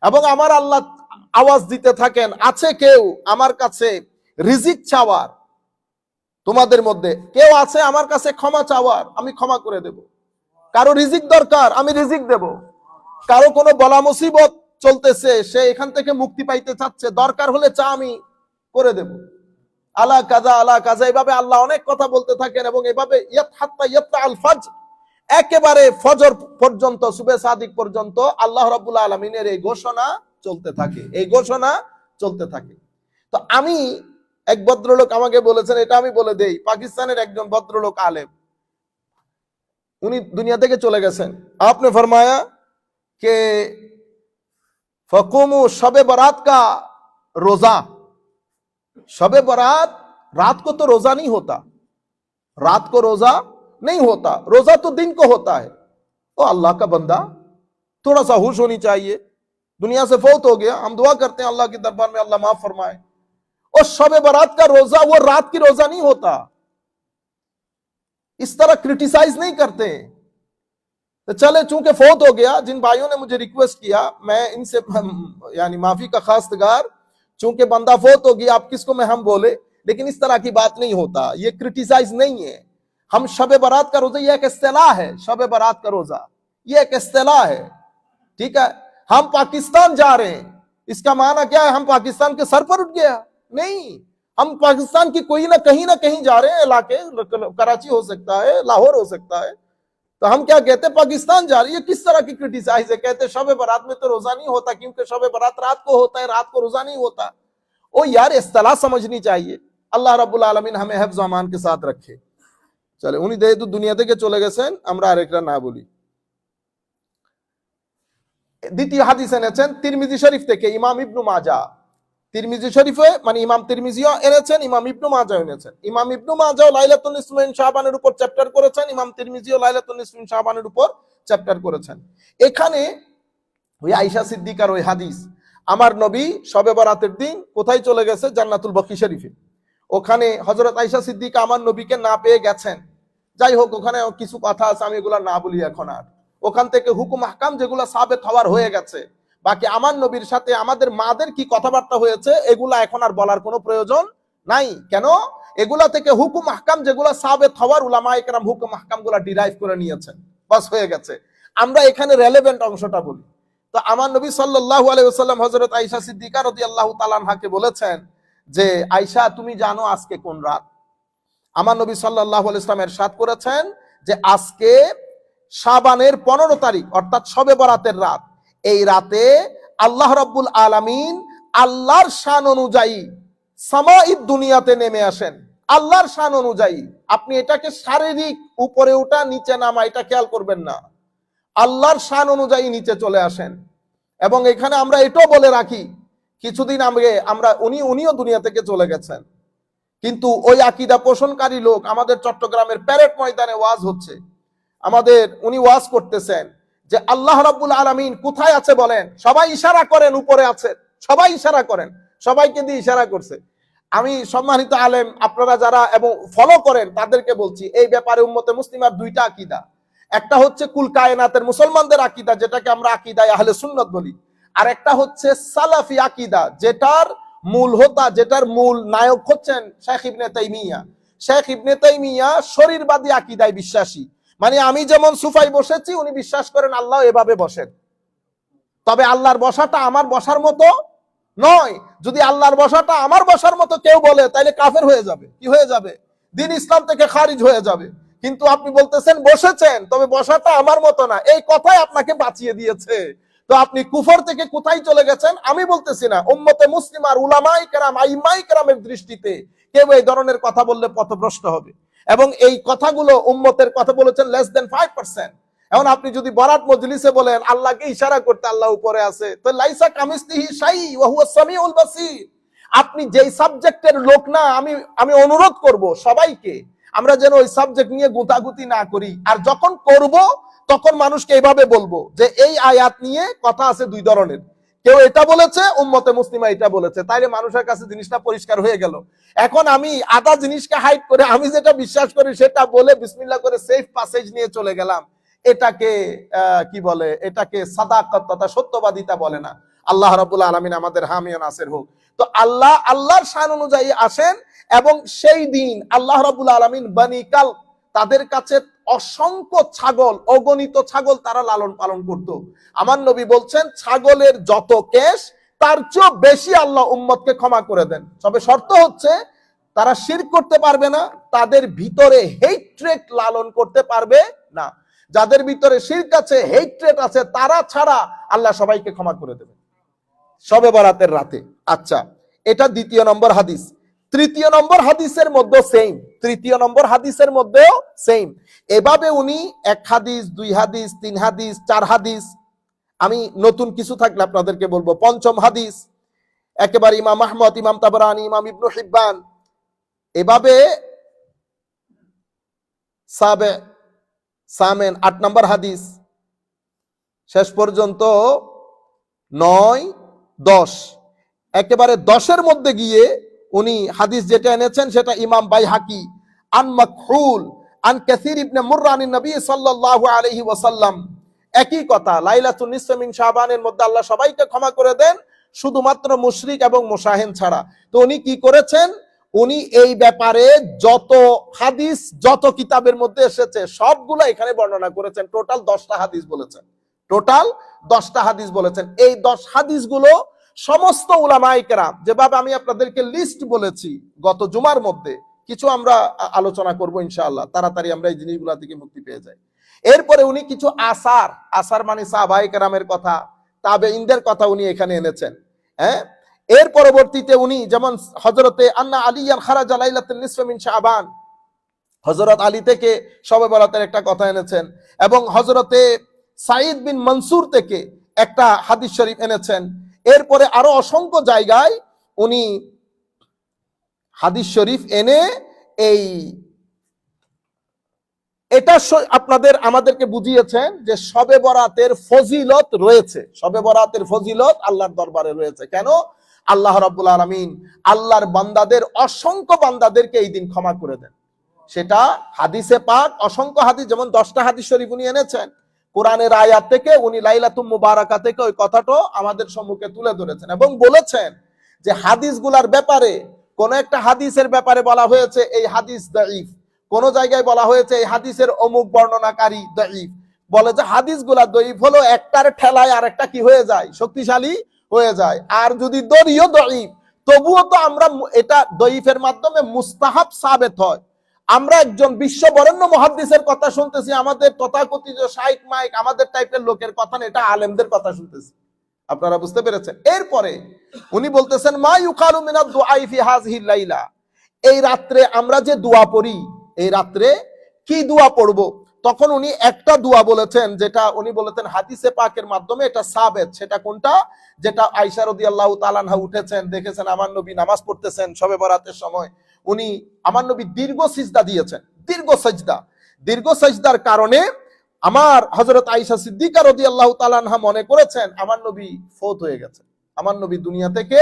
এবং আমার আল্লাহ আওয়াজ দিতে থাকেন, আছে কেউ আমার কাছে রিজিক চাওয়ার? তোমাদের মধ্যে কেউ আছে আমার কাছে ক্ষমা চাওয়ার? আমি ক্ষমা করে দেব। কারো রিজিক দরকার, আমি রিজিক দেব। কারো কোনো বলা মুসিবত চলতেছে, সে এখান থেকে মুক্তি পাইতে চাচ্ছে, দরকার হলে চা আমি করে দেব। আলা কাজা আলা কাজা, এভাবে আল্লাহ অনেক কথা বলতে থাকেন। এবং এভাবে হাত্তা ইয়াতলা আল ফাজর, একেবারে ফজর পর্যন্ত, সুবে সাদিক পর্যন্ত আল্লাহ রাব্বুল আলামিনের এই ঘোষণা চলতে থাকে, এই ঘোষণা চলতে থাকে। তো আমি, এক ভদ্রলোক আমাকে বলেছেন, এটা আমি বলে দেই, পাকিস্তানের একজন ভদ্রলোক আলেম, উনি দুনিয়া থেকে চলে গেছেন। আপনি ফরমায়া कि फकुमु शबे बरात का रोजा, शबे बरात रात को तो रोजा नहीं होता, रात को रोजा नहीं होता, रोजा तो दिन को होता है। ओ अल्लाह का बंदा, थोड़ा सा होश होनी चाहिए, दुनिया से फौत हो गया, हम दुआ करते हैं अल्लाह के दरबार में अल्लाह माफ फरमाए। और शबे बरात का रोजा वो रात की रोजा नहीं होता, इस तरह क्रिटिसाइज नहीं करते। तो चले, चूंकि फौत हो गया, जिन भाइयों ने मुझे रिक्वेस्ट किया, मैं इनसे यानी माफी का खास्तगार, चूंकि बंदा फौत हो गया, आप किसको मैं हम बोले, लेकिन इस तरह की बात नहीं होता, ये क्रिटिसाइज नहीं है। हम शबे बारात का रोजा, ये एक इस्तिलाह है, शबे बारात का रोजा ये एक इस्तिलाह है, ठीक है। हम पाकिस्तान जा रहे हैं, इसका माना क्या है हम पाकिस्तान के सर पर उठ गया? नहीं, हम पाकिस्तान की कोई ना कहीं जा रहे हैं इलाके, कराची हो सकता है, लाहौर हो सकता है, तो हम क्या कहते हैं पाकिस्तान जा रही है। किस तरह की क्रिटिसाइज है? कहते शब बारात में तो रोजा नहीं होता क्योंकि शब बारात रात को होता है, रात को रोजा नहीं होता। ओ यार इस्तिलाह समझनी चाहिए। আল্লাহ রাব্বুল আলামিন हमें हिफ्ज अमान के साथ रखे। চলে উনি যেহেতু দুনিয়া থেকে চলে গেছেন, আমরা আরেকটা না বলি। দ্বিতীয় হাদিস এনেছেন তিরমিজি শরীফ থেকে ইমাম ইবনু মাজা। তিরমিজি শরীফে মানে ইমাম তিরমিজিও এনেছেন, ইমাম ইবনু মাজাও এনেছেন। ইমাম ইবনু মাজাও লাইলাতুন নিসফ মিন শাবানের উপর চ্যাপ্টার করেছেন, ইমাম তিরমিজিও লাইলাতুন নিসফ মিন শাবানের উপর চ্যাপ্টার করেছেন। এখানে ওই আয়েশা সিদ্দিকার ওই হাদিস, আমার নবী শবে বরাতের দিন কোথায় চলে গেছে? জান্নাতুল বকি শরীফে। ওখানে হযরত আয়েশা সিদ্দিকা আমার নবীকে না পেয়ে গেছেন। যাই হোক, ওখানে কিছু কথা আছে, আমি এগুলা না বলি এখন আর। ওখান থেকে হুকুম আহকাম যেগুলো সাবেত হওয়ার হয়ে গেছে, বাকি আমার নবীর সাথে আমাদের মাদের কি কথাবার্তা হয়েছে এগুলা এখন আর বলার কোনো প্রয়োজন নাই। কেন? এগুলা থেকে হুকুম আহকাম যেগুলো সাবেত হওয়ার উলামায়ে কেরাম হুকুম আহকাম গুলা ডিরাইভ করে নিয়েছেন, বাস হয়ে গেছে। আমরা এখানে রেলেভেন্ট অংশটা বলি। তো আমার নবী সাল্লাল্লাহু আলাইহি ওয়াসাল্লাম হযরত আয়েশা সিদ্দিকা রাদিয়াল্লাহু তাআলা আনহাকে বলেছেন যে আয়েশা তুমি জানো আজকে কোন রাত? আমার নবী সাল্লাল্লাহু আলাইহি ওয়াসাল্লাম ইরশাদ করেছেন যে আজকে শাবানের 15 তারিখ অর্থাৎ শবে বরাতের রাত। এই রাতে আল্লাহ রাব্বুল আলামিন আল্লাহর শান অনুযায়ী সামাঈদ দুনিয়াতে নেমে আসেন। আল্লাহর শান অনুযায়ী, আপনি এটাকে শারীরিক উপরে ওঠা নিচে নামা এটা খেয়াল করবেন না, আল্লাহর শান অনুযায়ী নিচে চলে আসেন। এবং এখানে আমরা এটাও বলে রাখি, কিছুদিন আগে উনিও দুনিয়া থেকে চলে গেছেন, কিন্তু ওই আকীদা পোষণকারী লোক আমাদের চট্টগ্রামের প্যারেড ময়দানে ওয়াজ হচ্ছে, উনি ওয়াজ করতেছেন যে আল্লাহ রাব্বুল আলামিন কোথায় আছে বলেন? সবাই ইশারা করেন উপরে আছে, সবাই ইশারা করেন, সবাইকে দিয়ে ইশারা করছে। আমি সম্মানিত আলেম আপনারা যারা এবং ফলো করেন তাদেরকে বলছি, এই ব্যাপারে উম্মতে মুসলিমার দুইটা আকীদা। একটা হচ্ছে কুল কায়নাতের মুসলমানদের আকীদা, যেটাকে আমরা আকীদায়ে আহলে সুন্নাত বলি, আর একটা হচ্ছে সালাফি আকীদা, যেটার মূল হোতা, যেটার মূল নায়ক হচ্ছেন শেখ ইবনে তাইমিয়া। শেখ ইবনে তাইমিয়া শরীরবাদী আকীদায় বিশ্বাসী, মানে আমি যেমন সুফাই বসেছি উনি বিশ্বাস করেন আল্লাহ এভাবে বসেন, তবে আল্লাহর বসাটা আমার বসার মতো নয়। যদি আল্লাহর বসাটা আমার বসার মতো কেউ বলে তাহলে কাফের হয়ে যাবে, কি হয়ে যাবে? দিন ইসলাম থেকে খারিজ হয়ে যাবে। কিন্তু আপনি বলতেছেন বসেছেন, তবে বসাটা আমার মতো না, এই কথাই আপনাকে বাঁচিয়ে দিয়েছে। তো আপনি কুফর থেকে কোথায় চলে গেছেন? আমি বলতেছি না, উম্মতে মুসলিমার উলামায়ে কেরাম আইম্মায়ে কেরামের দৃষ্টিতে কেউ এই ধরনের কথা বললে পথভ্রষ্ট হবে। এবং এই কথাগুলো উম্মতের কথা বলেছেন লেস দেন 5%। এখন আপনি যদি বরাত মজলিসে বলেন আল্লাহকে ইশারা করতে আল্লাহ উপরে আছে, তো লাইসা কামিসলিহি শাই ওয়া হুয়াস সামিউল বাসীর। আপনি যেই সাবজেক্টের লোক না, আমি অনুরোধ করব সবাইকে আমরা যেন ওই সাবজেক্ট নিয়ে গুতাগুতি না করি। আর যখন করব তখন মানুষকে এইভাবে বলবো যে এই আয়াত নিয়ে কথা আছে দুই ধরনের, কেউ এটা বলেছে, উম্মতে মুসলিমা এটা বলেছে, তাইলে মানুষের কাছে জিনিসটা পরিষ্কার হয়ে গেল। এখন আমি আধা জিনিসকে হাইড করে আমি যেটা বিশ্বাস করি সেটা বলে বিসমিল্লাহ করে সেফ প্যাসেজ নিয়ে চলে গেলাম, এটাকে কি বলে? এটাকে সাদাকাত তথা সত্যবাদিতা বলে না। আল্লাহ রাব্বুল আলামিন আমাদের হামি ও নাসির হোক। তো আল্লাহর শান অনুযায়ী আসেন, এবং সেই দিন আল্লাহ রাব্বুল আলামিন বনি কাল তাদের কাছে অসংখ্য ছাগল, অগণিত ছাগল তারা লালন পালন করত। আমার নবী বলছেন ছাগলের যত কেশ তার চেয়ে বেশি আল্লাহ উম্মতকে ক্ষমা করে দেন, তবে শর্ত হচ্ছে তারা শিরক করতে পারবে না, তাদের ভিতরে হেট্রেট লালন করতে পারবে না। যাদের ভিতরে শিরক আছে, হেট্রেট আছে, তারা ছাড়া আল্লাহ সবাইকে ক্ষমা করে দেবে শবে বরাতের রাতে। আচ্ছা, এটা দ্বিতীয় নম্বর হাদিস। তৃতীয় নম্বর হাদিসের মধ্যে সেম, তৃতীয় নম্বর হাদিসের মধ্যেও সেম। এভাবে উনি এক হাদিস, দুই হাদিস, তিন হাদিস, চার হাদিস, আমি নতুন কিছু থাকলে আপনাদেরকে বলবো, পঞ্চম হাদিস একেবারে ইমাম আহমদ, ইমাম তাবরানী, ইমাম ইবনু হিব্বান, এভাবে সাবে সামেন 8 নম্বর হাদিস, শেষ পর্যন্ত 9, 10, একেবারে 10-এর মধ্যে গিয়ে উনি হাদিস যেটা এনেছেন সেটা ইমাম বাইহাকি আন মাকহুল আন কাসির ইবনে মুররা আন নবী সাল্লাল্লাহু আলাইহি ওয়াসাল্লাম। একই কথা, লাইলাতুন নিসফ মিন শাবানের মধ্যে আল্লাহ সবাইকে ক্ষমা করে দেন, শুধুমাত্র মুশরিক এবং মুশাহিন ছাড়া। তো উনি কি করেছেন? উনি এই ব্যাপারে যত হাদিস, যত কিতাবের মধ্যে এসেছে সবগুলো এখানে বর্ণনা করেছেন। টোটাল 10টা হাদিস বলেছেন, টোটাল 10টা হাদিস বলেছেন। এই 10 হাদিসগুলো সমস্ত উলামায়ে কেরাম, যেভাবে আমি আপনাদেরকে লিস্ট বলেছি গত জুমার মধ্যে, কিছু আমরা আলোচনা করব ইনশাআল্লাহ, তাড়াতাড়ি আমরা এই জিনিসগুলা থেকে মুক্তি পেয়ে যাই। এরপরে উনি কিছু আসার মানে সাহাবায়ে কেরামের কথা, তাবেঈনদের কথা উনি এখানে এনেছেন। হ্যাঁ, এর পরবর্তীতে উনি যেমন হযরতে আন্না আলিয়ান খারাজা লাইলাতুন নিসফি মিন শাবান, হযরত আলী থেকে শবে বরাতের একটা কথা এনেছেন, এবং হযরতে সাঈদ বিন মনসুর থেকে একটা হাদিস শরীফ এনেছেন। এরপরে আরো অসংখ্য জায়গায় উনি হাদিস শরীফ এনে এই এটা আমাদেরকে বুঝিয়েছেন যে শবে বরাতের ফজিলত রয়েছে, শবে বরাতের ফজিলত আল্লাহর দরবারে রয়েছে। কেন? আল্লাহ রাব্বুল আলামিন আল্লাহর বান্দাদের, অসংখ্য বান্দাদেরকে এই দিন ক্ষমা করে দেন। সেটা হাদিসে পাক, অসংখ্য হাদিস, যেমন 10টা হাদিস শরীফ উনি এনেছেন, কোরআনের আয়াত থেকে উনি লাইলাতুম মুবারাকা থেকে ওই কথাটা আমাদের সম্মুখে তুলে ধরেছেন এবং বলেছেন যে হাদিসগুলার ব্যাপারে, কোন একটা হাদিসের ব্যাপারে বলা হয়েছে এই হাদিস দাঈফ, কোন জায়গায় বলা হয়েছে এই হাদিসের অমুক বর্ণনাকারী দাঈফ। বলে যে হাদিসগুলা দাঈফ হলো একটার ঠেলায় আর একটা কি হয়ে যায়, শক্তিশালী হয়ে যায়। আর যদি দরিও দাঈফ, তবুও তো আমরা এটা দাঈফের মাধ্যমে মুস্তাহাব সাবেত হয়। আমরা একজন বিশ্ব বরেণ্য মুহাদ্দিসের কথা শুনতেছি, আমাদের তথাকথিত শাইখ মাইক আমাদের টাইপের লোকের কথা না, এটা আলেমদের কথা শুনতেছি। আপনারা বুঝতে পেরেছেন? এরপরে উনি বলতেছেন মা ইউকালু মিনাদ দুআই ফি হাযিহিল লাইলা, এই রাত্রে আমরা যে দোয়া পড়ি, এই রাত্রে কি দোয়া পড়ব? তখন উনি একটা দোয়া বলেছেন, যেটা উনি বলেছেন হাদিসে পাকের মাধ্যমে এটা সাবেত। সেটা কোনটা? যেটা আয়েশা রাদিয়াল্লাহু তাআলা আনহা উঠেছেন, দেখেছেন আমার নবী নামাজ পড়তেছেন শবে বরাতের সময়, উনি আমার নবী দীর্ঘ সিজদা দিয়েছেন, দীর্ঘ সাজদার কারণে আমার হযরত আয়েশা সিদ্দিকা রাদিয়াল্লাহু তাআলা আনহা মনে করেছেন আমার নবী ফৌত হয়ে গেছেন, আমার নবী দুনিয়া থেকে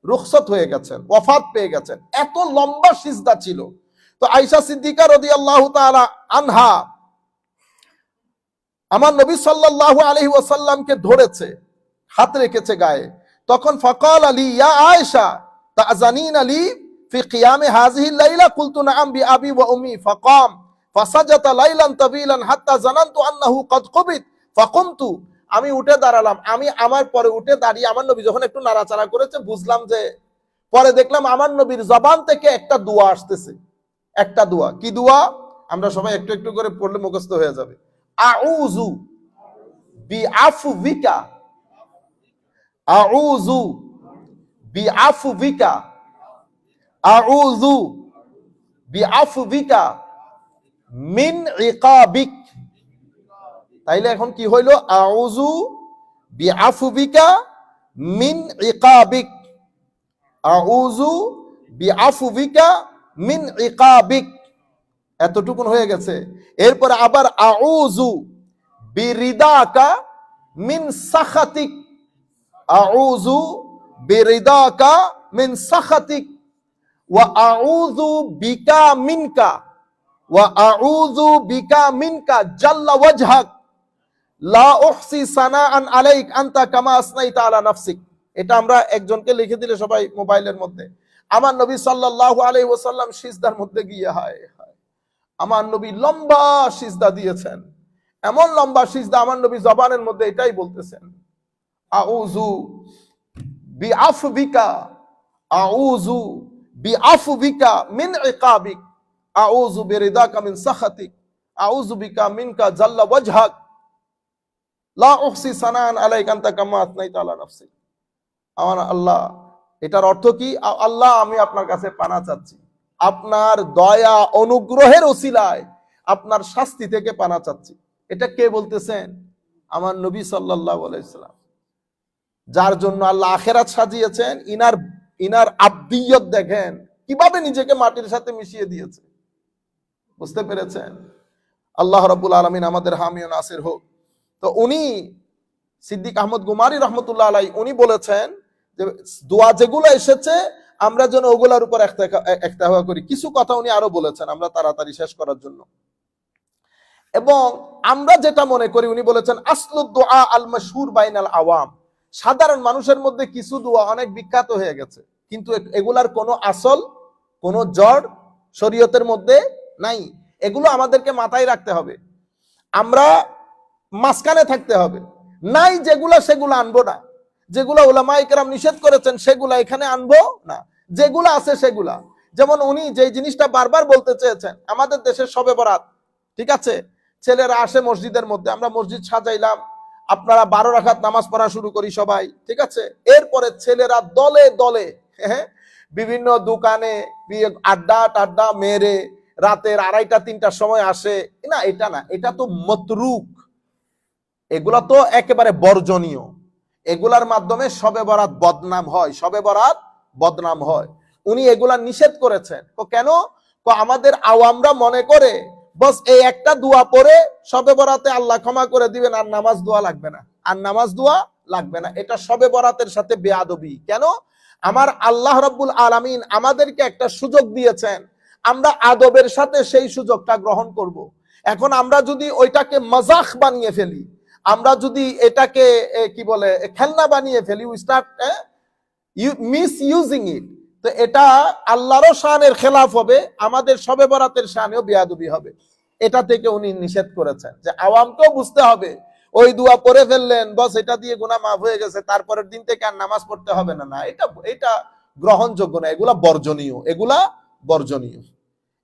রুখসত হয়ে গেছেন, ওয়াফাত পেয়ে গেছেন। এত লম্বা সিজদা ছিল। তো আয়েশা সিদ্দিকা রাদিয়াল্লাহু তাআলা আনহা আমার নবী সাল্লাল্লাহু আলাইহি ওয়াসাল্লামকে ধরেছে, হাত রেখেছে গায়ে। তখন ফাকাল আলী ইয়া আয়েশা তাজানিন আলী ফি কিয়ামে হাযিহিল লাইলা, কুলতু নাআম বিআবি ওয়া উম্মি, ফাকাম ফাসাজাতা লাইলান তাবিলান হাত্তা জানানতু আন্নাহু কদ কুবিত ফাকুমতু, আমি উঠে দাঁড়ালাম, আমি আমার পরে উঠে দাঁড়িয়ে আমার নবী যখন একটু নাড়াচাড়া করেছে বুঝলাম যে, পরে দেখলাম আমার নবীর জবান থেকে একটা দোয়া আসতেছে। একটা দোয়া, কি দোয়া? আমরা সবাই একটু একটু করে পড়লে মুখস্থ হয়ে যাবে। আউযু বিআফুবিকা, আউযু বিআফুবিকা, আউযু বিআফুবিকা মিন ইকাবিক। তাইলে এখন কি হইল? আউযু বিআফুবিকা মিন ইকাবিক, আউযু বিআফুবিকা মিন ইকাবিক, এতটুকুন হয়ে গেছে। এরপরে আবার আউযু বিরিদাকা মিন সাখাতিক, আউযু বিরিদাকা মিন সাখাতিক ওয়া আউযু বিকা মিনকা, ওয়া আউযু বিকা মিনকা জাল্লা ওয়াজহাক লা উহসি সানাআন আলাইক আনতা কামা আসনাইতা আলা নাফসিক। এটা আমরা একজনকে লিখে দিলে সবাই মোবাইলের মধ্যে, আমার নবী সাল্লাল্লাহু আলাইহি ওয়াসাল্লাম সিজদার মধ্যে গিয়ে হায় হায়, আমার নবী লম্বা সিজদা দিয়েছেন, এমন লম্বা সিজদা আমার নবী জবানের মধ্যে এটাই বলতেছেন, আউযু বিআফবিকা, আউযু বিআফবিকা মিন ইকাবিক, আউযু বিরিদাকা মিন সাখাতিক, আউযু বিকা মিনকা জাল্লা ওয়াজহাক লা উহসি সানাআন আলাইকা আনতা কামা আসনাইতা আলা নাফসিক। আমার আল্লাহ, এটার অর্থ কি? আল্লাহ, আমি আপনার কাছে পানা চাচ্ছি, আপনার দয়া অনুগ্রহের ওসিলায় আপনার শাস্তি থেকে পানা চাচ্ছি। এটা কে বলতেছেন? আমার নবী সাল্লাল্লাহু আলাইহি সাল্লাম, যার জন্য আল্লাহ আখিরাত সাজিয়েছেন। ইনার আব্দিয়ত দেখেন, কিভাবে নিজেকে মাটির সাথে মিশিয়ে দিয়েছে। বুঝতে পেরেছেন? আল্লাহ রাব্বুল আলামিন আমাদের হামি ও নাসির হোক। তো উনি সিদ্দিক আহমদ গুমারি রহমতুল্লাহ আলাইহি উনি বলেছেন যে দোয়া যেগুলো এসেছে আমরা যেন ওগুলার উপর একতাওয়া করি। কিছু কথা উনি আরো বলেছেন, আমরা তাড়াতাড়ি শেষ করার জন্য। এবং আমরা যেটা মনে করি, উনি বলেছেন আসলুদ দোয়া আল মাশহুর বাইনাল আওয়াম, সাধারণ মানুষের মধ্যে কিছু দোয়া অনেক বিখ্যাত হয়ে গেছে, কিন্তু এগুলার কোনো আসল, কোনো জড় শরীয়তের মধ্যে নাই। এগুলো আমাদেরকে মাথায় রাখতে হবে, আমরা মাঝখানে থাকতে হবে। নাই যেগুলা সেগুলো আনবো না, যেগুলা উলামায়ে কেরাম নিষেধ করেছেন সেগুলা এখানে আনবো না, যেগুলা আছে সেগুলা। যেমন উনি যে জিনিসটা বারবার বলতে চেয়েছেন, আমাদের দেশের শবে বরাত, ঠিক আছে, ছেলেরা আসে মসজিদের মধ্যে, আমরা মসজিদ সাজাইলাম, আপনারা 12 রাকাত নামাজ পড়া শুরু করি সবাই, ঠিক আছে, এরপরে ছেলেরা দলে দলে বিভিন্ন দোকানে আড্ডা টাড্ডা মেরে রাতের 2:30-3টার সময় আসে, না এটা না, এটা তো মতরুক, এগুলা তো একেবারে বর্জনীয়। এগুলার মাধ্যমে শবে বরাত বদনাম হয়, শবে বরাত বদনাম হয়। উনি এগুলা নিষেধ করেছেন। তো কেন? আমাদের আওয়ামরা মনে করে বস এই একটা দোয়া পড়ে শবে বরাতে আল্লাহ ক্ষমা করে দিবেন, আর নামাজ দোয়া লাগবে না, আর নামাজ দোয়া লাগবে না। এটা শবে বরাতের সাথে বেয়াদবি। কেন? আমার আল্লাহ রাব্বুল আলামিন আমাদেরকে একটা সুযোগ দিয়েছেন, আমরা আদবের সাথে সেই সুযোগটা গ্রহণ করব। এখন আমরা যদি ওইটাকে মজাক বানিয়ে ফেলি, আমরা যদি এটাকে কি বলে খেলনা বানিয়ে ফেলি, we start miss using it, তো এটা আল্লাহরও শানের খেলাফ হবে, আমাদের শবে বরাতের শানেও বেয়াদবি হবে। এটা থেকে উনি নিষেধ করেছেন যে আওয়ামকেও বুঝতে হবে, ওই দোয়া পড়ে ফেললেন বস এটা দিয়ে গুনাহ মাফ হয়ে গেছে, তারপরের দিন থেকে আর নামাজ পড়তে হবে না, না, এটা গ্রহণযোগ্য না, এগুলা বর্জনীয়, এগুলা বর্জনীয়।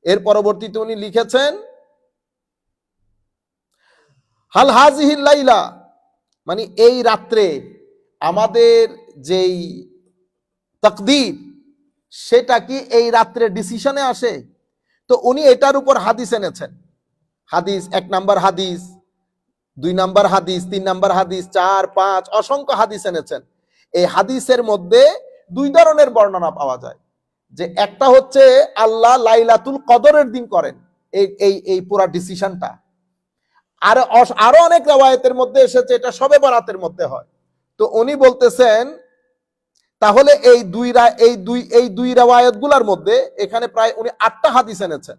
এর পরবর্তীতে উনি লিখেছেন হাল হাজিহিল লাইলা, মানে এই রাত্রে আমাদের যেই তাকদীর সেটা কি এই রাত্রে ডিসিশনে আসে? তো উনি এটার উপর হাদিস এনেছেন। হাদিস, 1 নাম্বার হাদিস, 2 নাম্বার হাদিস, 3 নাম্বার হাদিস, 4, 5 অসংখ্য হাদিস এনেছেন। এই হাদিসের মধ্যে 2 ধরনের বর্ণনা পাওয়া যায়। যে একটা হচ্ছে আল্লাহ লাইলাতুল কদরের দিন করেন এই এই এই পুরা ডিসিশনটা, আর আরো অনেক রিওয়ায়াতের মধ্যে এসেছে এটা শবে বরাতের মধ্যে হয়। তো উনি বলতেছেন তাহলে এই দুই রিওয়ায়াতগুলোর মধ্যে এখানে প্রায় উনি 8টা হাদিস এনেছেন।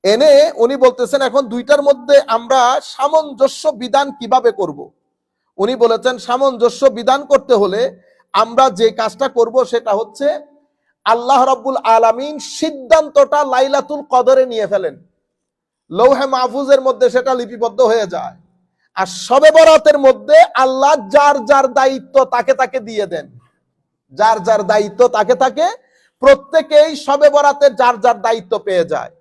এনে উনি বলতেছেন এখন দুইটার মধ্যে আমরা সামঞ্জস্য বিধান কিভাবে করব। উনি বলেছেন সামঞ্জস্য বিধান করতে হলে আমরা যে কাজটা করব সেটা হচ্ছে আল্লাহ রাব্বুল আলামিন সিদ্ধান্তটা লাইলাতুল কদরে নিয়ে ফেলেন, লৌহে মাহফুজের মধ্যে সেটা লিপিবদ্ধ হয়ে যায়, আর শবে বরাতের মধ্যে আল্লাহ যার যার দায়িত্ব তাকে তাকে দিয়ে দেন, যার যার দায়িত্ব তাকে তাকে, প্রত্যেকেই শবে বরাতের যার যার দায়িত্ব পেয়ে যায়।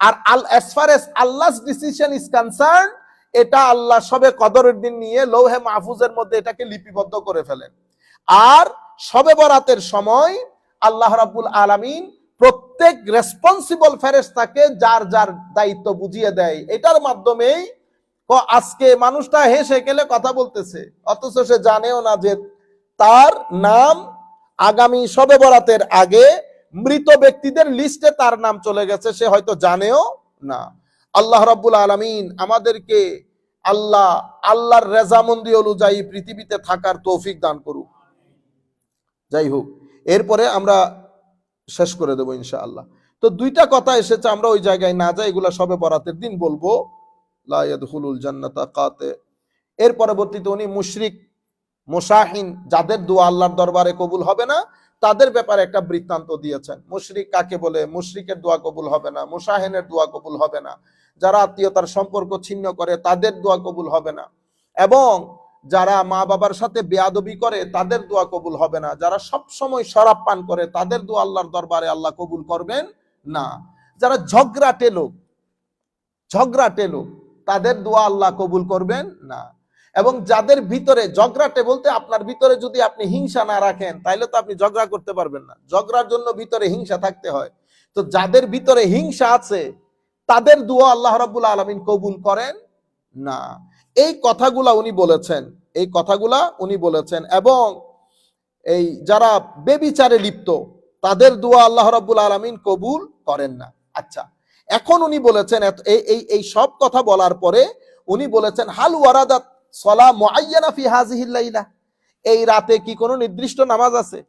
আর as far as Allah's decision is concerned, এটা আল্লাহ শবে কদরের দিন নিয়ে লৌহে মাহফুজের মধ্যে এটাকে লিপিবদ্ধ করে ফেলেন। আর শবে বরাতের সময় আল্লাহ রাব্বুল আলামিন প্রত্যেক রেসপন্সিবল ফেরেশতাকে যার যার দায়িত্ব বুঝিয়ে দেয়। এটার মাধ্যমেই আজকে মানুষটা হেসে গেলে কথা বলতেছে, অথচ সে জানেও না যে তার নাম আগামী শবে বরাতের আগে মৃত ব্যক্তিদের লিস্টে তার নাম চলে গেছে, সে হয়তো জানেও না। আল্লাহ রাব্বুল আলামিন আমাদেরকে আল্লাহর রেজামন্দি অনুযায়ী পৃথিবীতে থাকার তৌফিক দান করুক। যাই হোক, এরপরে আমরা শেষ করে দেবো ইনশাআল্লাহ। তো 2টা কথা এসেছে, আমরা ওই জায়গায় না যাই, এগুলা শবে বরাতের দিন বলবো, লা ইয়াদখুলুল জান্নাতা কাতে। এর পরবর্তীতে উনি মুশরিক মুশাহিন যাদের দোয়া আল্লাহর দরবারে কবুল হবে না তাদের ব্যাপারে একটা বৃত্তান্ত দিয়েছেন। মুশরিক কাকে বলে? মুশরিকের দোয়া কবুল হবে না, মুশাহিনের দোয়া কবুল হবে না, যারা আত্মীয়তার সম্পর্ক ছিন্ন করে তাদের দোয়া কবুল হবে না, এবং যারা মা বাবার সাথে বেয়াদবি করে তাদের দোয়া কবুল হবে না, যারা সব সময় শরাব পান করে তাদের দোয়া আল্লাহর দরবারে আল্লাহ কবুল করবেন না, যারা ঝগড়াটে লোক তাদের দোয়া আল্লাহ কবুল করবেন না, এবং যাদের ভিতরে ঝগড়াটে বলতে আপনার ভিতরে যদি আপনি হিংসা না রাখেন তাহলে তো আপনি ঝগড়া করতে পারবেন না, ঝগড়ার জন্য ভিতরে হিংসা থাকতে হয়। তো যাদের ভিতরে হিংসা আছে তাদের দোয়া আল্লাহ রাব্বুল আলামিন কবুল করেন না। এই কথাগুলা উনি বলেছেন, এবং এই যারা বেবিচারে লিপ্ত তাদের দোয়া আল্লাহ রাব্বুল আলামিন কবুল করেন না। আচ্ছা, এখন উনি বলেছেন এই সব কথা বলার পরে উনি বলেছেন হাল ওয়ারাদাত সলা মুআয়্যানা ফি হাযিহিল লাইলা, এই রাতে কি কোনো নির্দিষ্ট নামাজ আছে?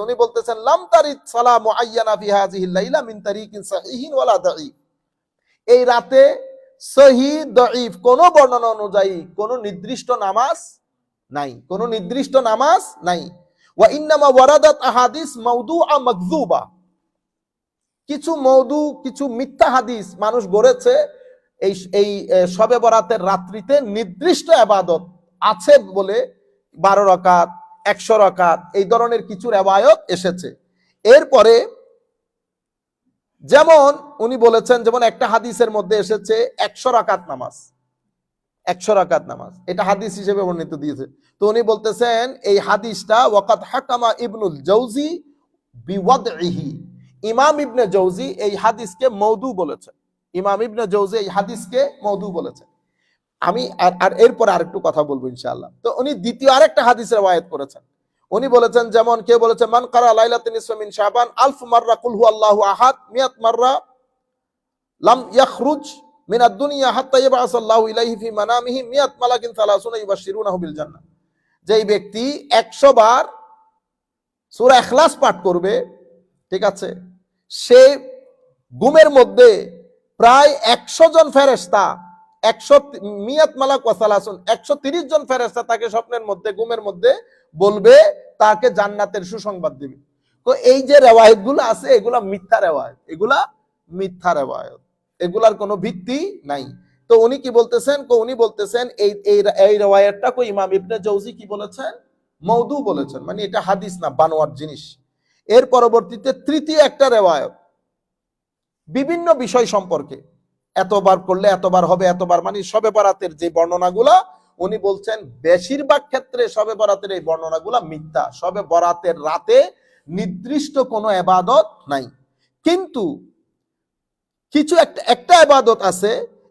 উনি বলতেছেন লাম তারিদ সলা মুআয়্যানা ফি হাযিহিল লাইলা মিন তারিকিন সাহিহিন ওয়ালা দাঈফ, এই রাতে সহিহ দাঈফ কোন বর্ণনা অনুযায়ী কোন নির্দিষ্ট নামাজ নাই, ওয়া ইন্নামা ওয়ারাদাত আহাদিস মাওদুআ মাকযুবা, কিছু মিথ্যা হাদিস মানুষ গড়েছে এই শবে বরাতের রাত্রিতে নির্দিষ্ট ইবাদত আছে বলে 12 রাকাত, 100 রাকাত এই ধরনের কিছু রেওয়ায়ত এসেছে। এরপরে যেমন উনি বলেছেন, যেমন একটা হাদিসের মধ্যে এসেছে 100 রাকাত নামাজ, 100 রাকাত নামাজ, এটা হাদিস হিসেবে বর্ণিত দিয়েছে। তো উনি বলতেছেন এই হাদিসটা ওয়াকাত হাকামা ইবনুল জাওজি বিওয়াদইহি, ইমাম ইবনে জাওজি এই হাদিসকে মওদু বলেছেন, ইমাম ইবনে জাওজি এই হাদিসকে মওদু বলেছেন। আমি আর এরপর আরেকটু কথা বলবো ইনশাআল্লাহ। তো উনি দ্বিতীয় আরেকটা হাদিসের রওয়ায়াত করেছেন। উনি বলেছেন, যেমন কেউ বলেছেন মান কারা লাইলাতুন নিসফা মিন শাবান আলফ মাররা কুল হুয়াল্লাহু আহাদ মিয়াত মাররা লাম ইয়াখরুজ মিন আদ-দুনিয়া হাত্তা ইয়াবআসাল্লাহু ইলাইহি ফি মানামিহি মিয়াত মালাকিন সালাসুনা ইউবাশশিরুনাহু বিল জান্নাহ। যেই ব্যক্তি 100 বার সূরা ইখলাস পাঠ করবে, ঠিক আছে, সে ঘুমের মধ্যে প্রায় 100 জন ফেরেশতা, 100 মিয়াত মালাক ওয়া সালাসুন 130 জন ফেরেশতা তাকে স্বপ্নের মধ্যে, ঘুমের মধ্যে বলবে, তাকে জান্নাতের সুসংবাদ দিবে। তো এই যে রেওয়ায়েত গুলো আছে এগুলা মিথ্যা রেওয়ায়েত, এগুলা মিথ্যা রেওয়ায়েত, এগুলার কোনো ভিত্তি নাই। তো উনি কি বলতেছেন, উনি বলতেছেন এই এই রেওয়ায়েতটা কো ইমাম ইবনে জাওজি কি বলেছেন, মওদু বলেছেন, মানে এটা হাদিস না, বানোয়াট জিনিস। এর পরবর্তীতে তৃতীয় একটা রেওয়ায়েত বিভিন্ন বিষয় সম্পর্কে, এতবার করলে এতবার হবে, এতবার মানে শবে বরাতের যে বর্ণনাগুলা, উনি বলছেন বেশিরভাগ ক্ষেত্রে শবে বরাতের এই বর্ণনাগুলা মিথ্যা। শবে বরাতের রাতে নির্দিষ্ট কোনো ইবাদত নাই, কিন্তু কিছু একটা ইবাদত আছে,